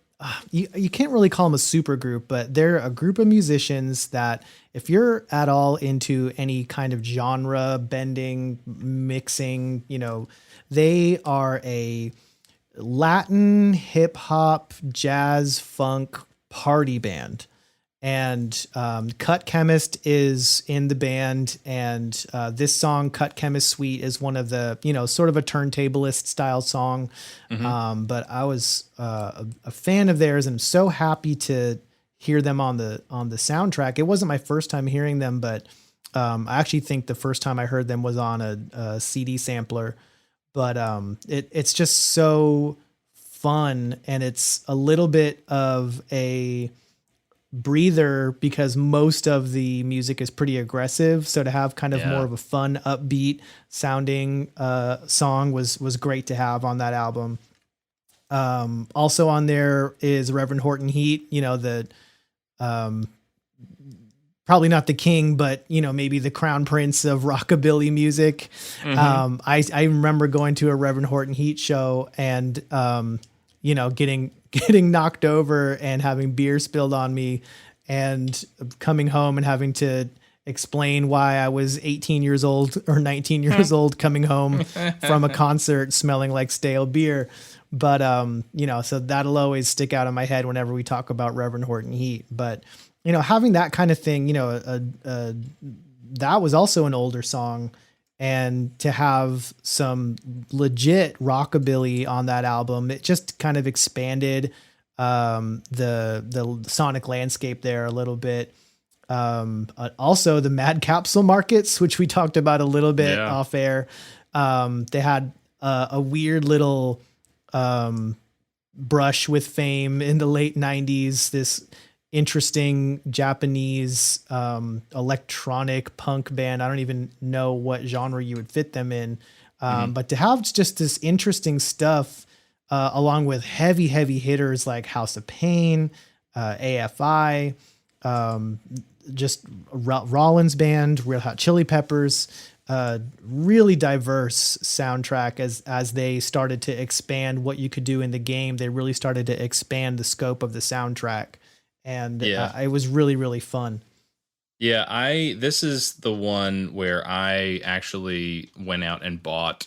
you can't really call them a super group, but they're a group of musicians that, if you're at all into any kind of genre bending, mixing, they are a Latin hip hop, jazz, funk party band. And Cut Chemist is in the band, and this song, Cut Chemist Suite, is one of the, sort of a turntablist style song. But I was a fan of theirs, and I'm so happy to hear them on the soundtrack. It wasn't my first time hearing them, but I actually think the first time I heard them was on a CD sampler. But it's just so fun, and it's a little bit of a breather because most of the music is pretty aggressive. So to have kind of more of a fun, upbeat sounding song was great to have on that album. Also on there is Reverend Horton Heat, the probably not the king, but maybe the crown prince of rockabilly music. I remember going to a Reverend Horton Heat show and getting knocked over and having beer spilled on me, and coming home and having to explain why I was 18 years old or 19 years old coming home from a concert smelling like stale beer. But, so that'll always stick out in my head whenever we talk about Reverend Horton Heat. But, having that kind of thing, that was also an older song. and to have some legit rockabilly on that album, it just kind of expanded the sonic landscape there a little bit. Also the Mad Capsule markets, which we talked about a little bit off air. They had a weird little brush with fame in the late 90s, this interesting Japanese electronic punk band. I don't even know what genre you would fit them in. But to have just this interesting stuff along with heavy hitters like House of Pain, AFI, just Rollins Band, Red Hot Chili Peppers, really diverse soundtrack as they started to expand what you could do in the game. They really started to expand the scope of the soundtrack, and it was really, really fun. Yeah, this is the one where I actually went out and bought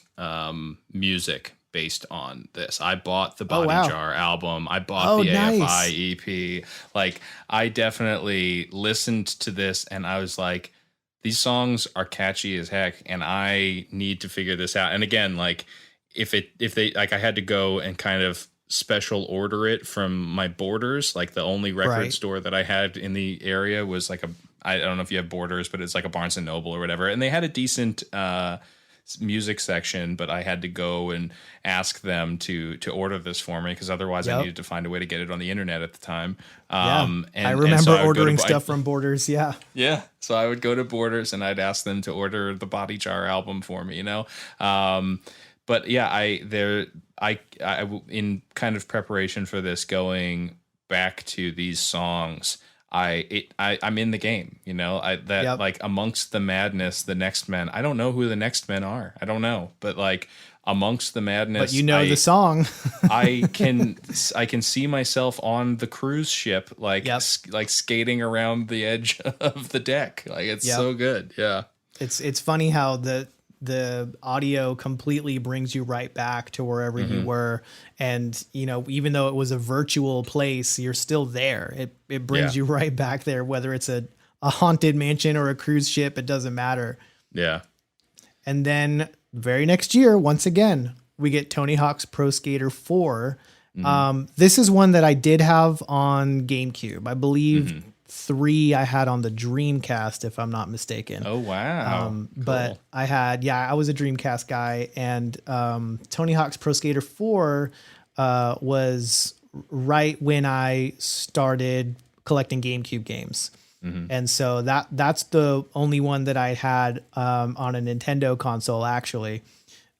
music based on this. I bought the Body Jar album. I bought the AFI EP. Like, I definitely listened to this and I was like, these songs are catchy as heck and I need to figure this out. And again, like if they like, I had to go and kind of special order it from my Borders. Like the only record store that I had in the area was like I don't know if you have Borders, but it's like a Barnes and Noble or whatever. And they had a decent music section, but I had to go and ask them to order this for me because otherwise I needed to find a way to get it on the internet at the time. And I remember ordering stuff from Borders. Yeah. So I would go to Borders and I'd ask them to order the Body Jar album for me, you know? But yeah, I in kind of preparation for this, going back to these songs, I'm in the game, you know, like amongst the madness, the Next Men, I don't know who the Next Men are. I don't know, but like amongst the madness, but you know the song. I can see myself on the cruise ship, like skating around the edge of the deck. Like it's so good. Yeah. It's funny how the audio completely brings you right back to wherever you were. And, you know, even though it was a virtual place, you're still there. It brings you right back there, whether it's a haunted mansion or a cruise ship, it doesn't matter. Yeah. And then very next year, once again, we get Tony Hawk's Pro Skater 4. This is one that I did have on GameCube. I believe 3 I had on the Dreamcast, if I'm not mistaken. Oh, wow. Cool. But I was a Dreamcast guy, and Tony Hawk's Pro Skater 4 was right when I started collecting GameCube games. And so that's the only one that I had on a Nintendo console, actually.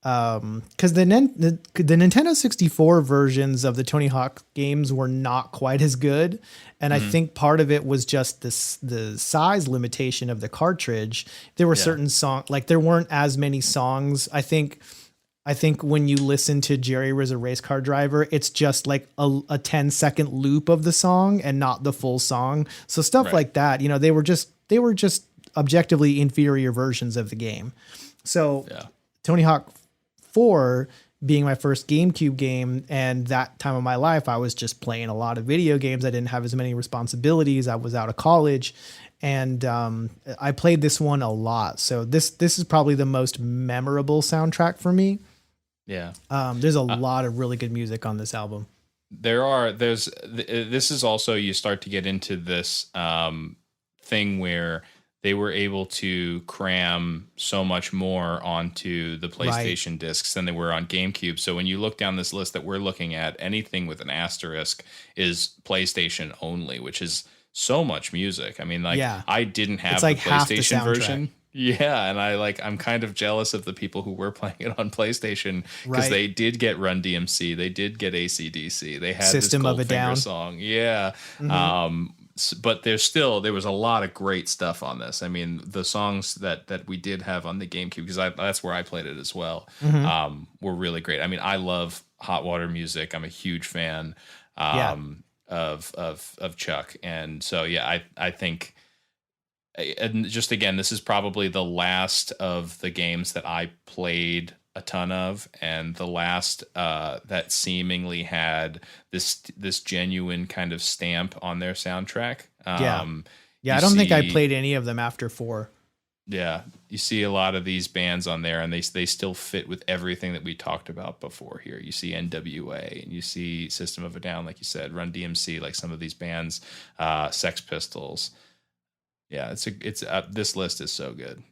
Because the Nintendo 64 versions of the Tony Hawk games were not quite as good, and I think part of it was just the size limitation of the cartridge. There were certain songs, like there weren't as many songs. I think when you listen to Jerry was a Race Car Driver, it's just like a 10-second loop of the song and not the full song. So stuff like that, you know, they were just objectively inferior versions of the game. So Tony Hawk 4 being my first GameCube game, and that time of my life, I was just playing a lot of video games. I didn't have as many responsibilities. I was out of college, and I played this one a lot. So this is probably the most memorable soundtrack for me. Yeah. There's a lot of really good music on this album. This is also, you start to get into this thing where they were able to cram so much more onto the PlayStation discs than they were on GameCube. So when you look down this list that we're looking at, anything with an asterisk is PlayStation only, which is so much music. I mean, like I didn't have the PlayStation version. Yeah, and I'm kind of jealous of the people who were playing it on PlayStation because they did get Run DMC, they did get AC/DC, they had System this of a Down song. Yeah. But there was a lot of great stuff on this. I mean, the songs that we did have on the GameCube, because that's where I played it as well, were really great. I mean, I love Hot Water Music. I'm a huge fan of Chuck, and so I think. And just again, this is probably the last of the games that I played a ton of, and the last that seemingly had this genuine kind of stamp on their soundtrack. I don't think I played any of them after 4. Yeah, you see a lot of these bands on there, and they still fit with everything that we talked about before. Here, you see NWA, and you see System of a Down, like you said, Run DMC, like some of these bands, Sex Pistols. Yeah, this list is so good.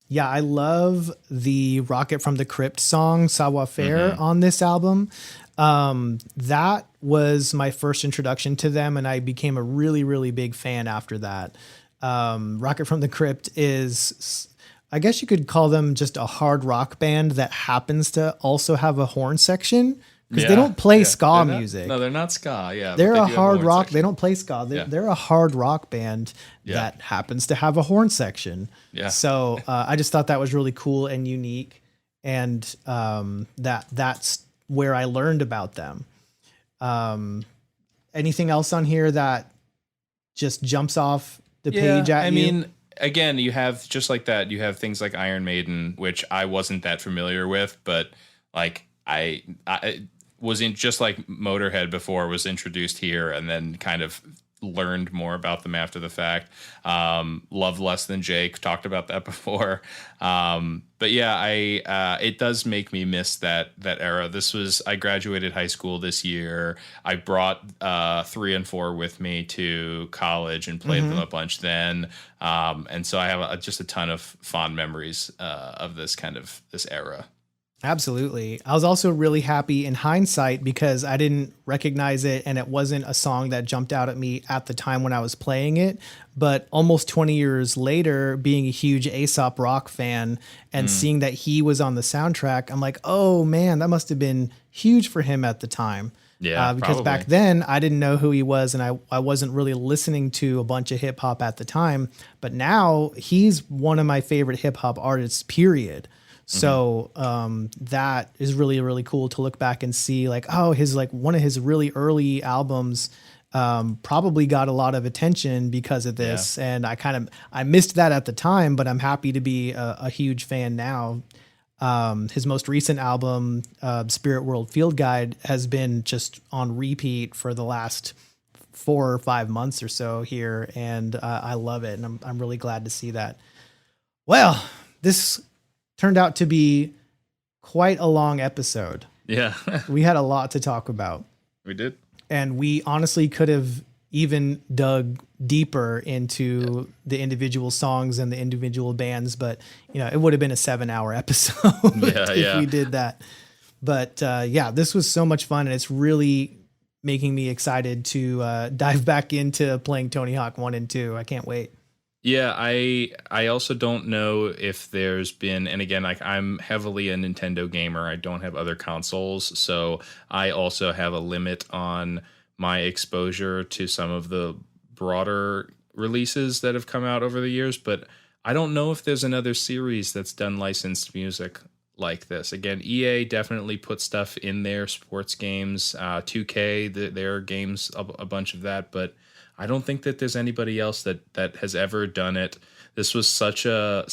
Yeah, I love the Rocket from the Crypt song Savoir Faire on this album. That was my first introduction to them, and I became a really, really big fan after that. Rocket from the Crypt is, I guess you could call them just a hard rock band that happens to also have a horn section, because they don't play ska music. No, they're not ska. Yeah, they're but a they do have hard horn rock. section. They don't play ska. They're a hard rock band that happens to have a horn section. Yeah. So I just thought that was really cool and unique, and that's where I learned about them. Anything else on here that just jumps off the page at you? I mean, again, you have just like that. You have things like Iron Maiden, which I wasn't that familiar with, but like I was in, just like Motorhead before, was introduced here and then kind of learned more about them after the fact. Love Less Than Jake, talked about that before. But yeah, it does make me miss that era. I graduated high school this year. I brought 3 and 4 with me to college and played them a bunch then. And so I have just a ton of fond memories of this era. Absolutely. I was also really happy in hindsight because I didn't recognize it, and it wasn't a song that jumped out at me at the time when I was playing it. But almost 20 years later, being a huge Aesop Rock fan and seeing that he was on the soundtrack, I'm like, oh man, that must have been huge for him at the time. Yeah, because probably. back then I didn't know who he was, and I wasn't really listening to a bunch of hip hop at the time. But now he's one of my favorite hip hop artists, period. So that is really, really cool to look back and see, like, oh, one of his really early albums probably got a lot of attention because of this. Yeah. And I missed that at the time, but I'm happy to be a huge fan now. His most recent album, Spirit World Field Guide, has been just on repeat for the last 4 or 5 months or so here. And I love it. And I'm really glad to see that. Well, this turned out to be quite a long episode. Yeah. We had a lot to talk about. We did. And we honestly could have even dug deeper into the individual songs and the individual bands, but it would have been a 7-hour episode if we did that. But this was so much fun, and it's really making me excited to dive back into playing Tony Hawk 1 and 2. I can't wait. Yeah, I also don't know if there's been, and again, like, I'm heavily a Nintendo gamer. I don't have other consoles, so I also have a limit on my exposure to some of the broader releases that have come out over the years, but I don't know if there's another series that's done licensed music like this. Again, EA definitely put stuff in their sports games, 2K, their games, a bunch of that, but I don't think that there's anybody else that has ever done it. This was such a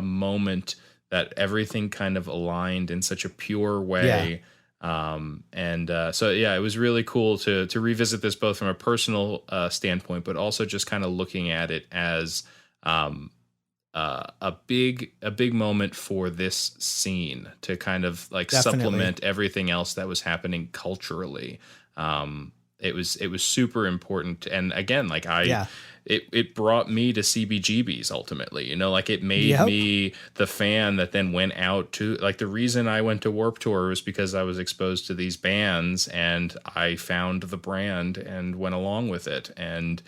moment that everything kind of aligned in such a pure way. Yeah. So it was really cool to revisit this, both from a personal standpoint, but also just kind of looking at it as a big moment for this scene to kind of like supplement everything else that was happening culturally. It was super important, and again, like it brought me to CBGBs ultimately. Like, it made me the fan that then went out to, like, the reason I went to Warped Tour was because I was exposed to these bands, and I found the brand and went along with it. And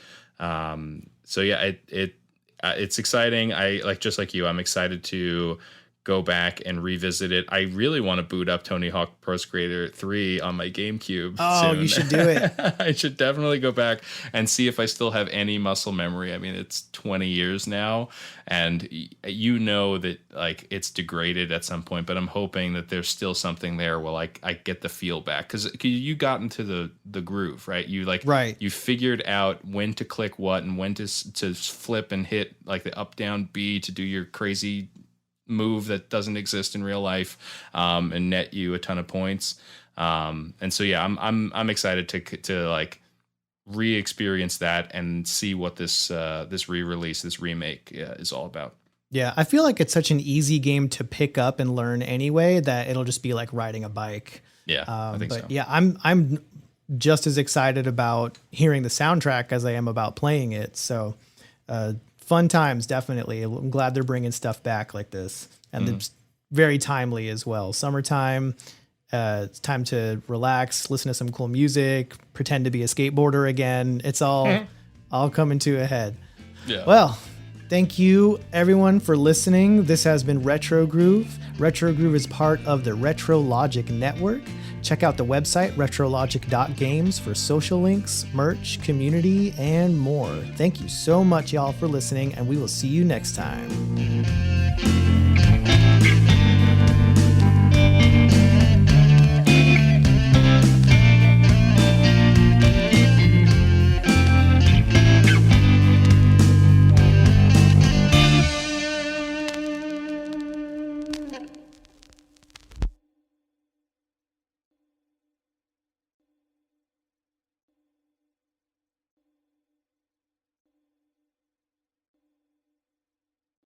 it's exciting. I just like you, I'm excited to go back and revisit it. I really want to boot up Tony Hawk Pro Skater 3 on my GameCube. Oh, soon. You should do it. I should definitely go back and see if I still have any muscle memory. I mean, it's 20 years now, and that, like, it's degraded at some point, but I'm hoping that there's still something there where I get the feel back, because you got into the groove, right? You figured out when to click what and when to flip and hit, like, the up down B to do your crazy move that doesn't exist in real life, and net you a ton of points. And so I'm excited to like re-experience that and see what this re-release, this remake is all about. Yeah, I feel like it's such an easy game to pick up and learn anyway that it'll just be like riding a bike. Yeah, I think But so. yeah, I'm just as excited about hearing the soundtrack as I am about playing it. So fun times, definitely. I'm glad they're bringing stuff back like this, and it's very timely as well. Summertime. It's time to relax, listen to some cool music, pretend to be a skateboarder again. It's all coming to a head. Yeah. Well, thank you everyone for listening. This has been Retro Groove. Retro Groove is part of the Retro Logic Network. Check out the website retrologic.games for social links, merch, community, and more. Thank you so much, y'all, for listening, and we will see you next time.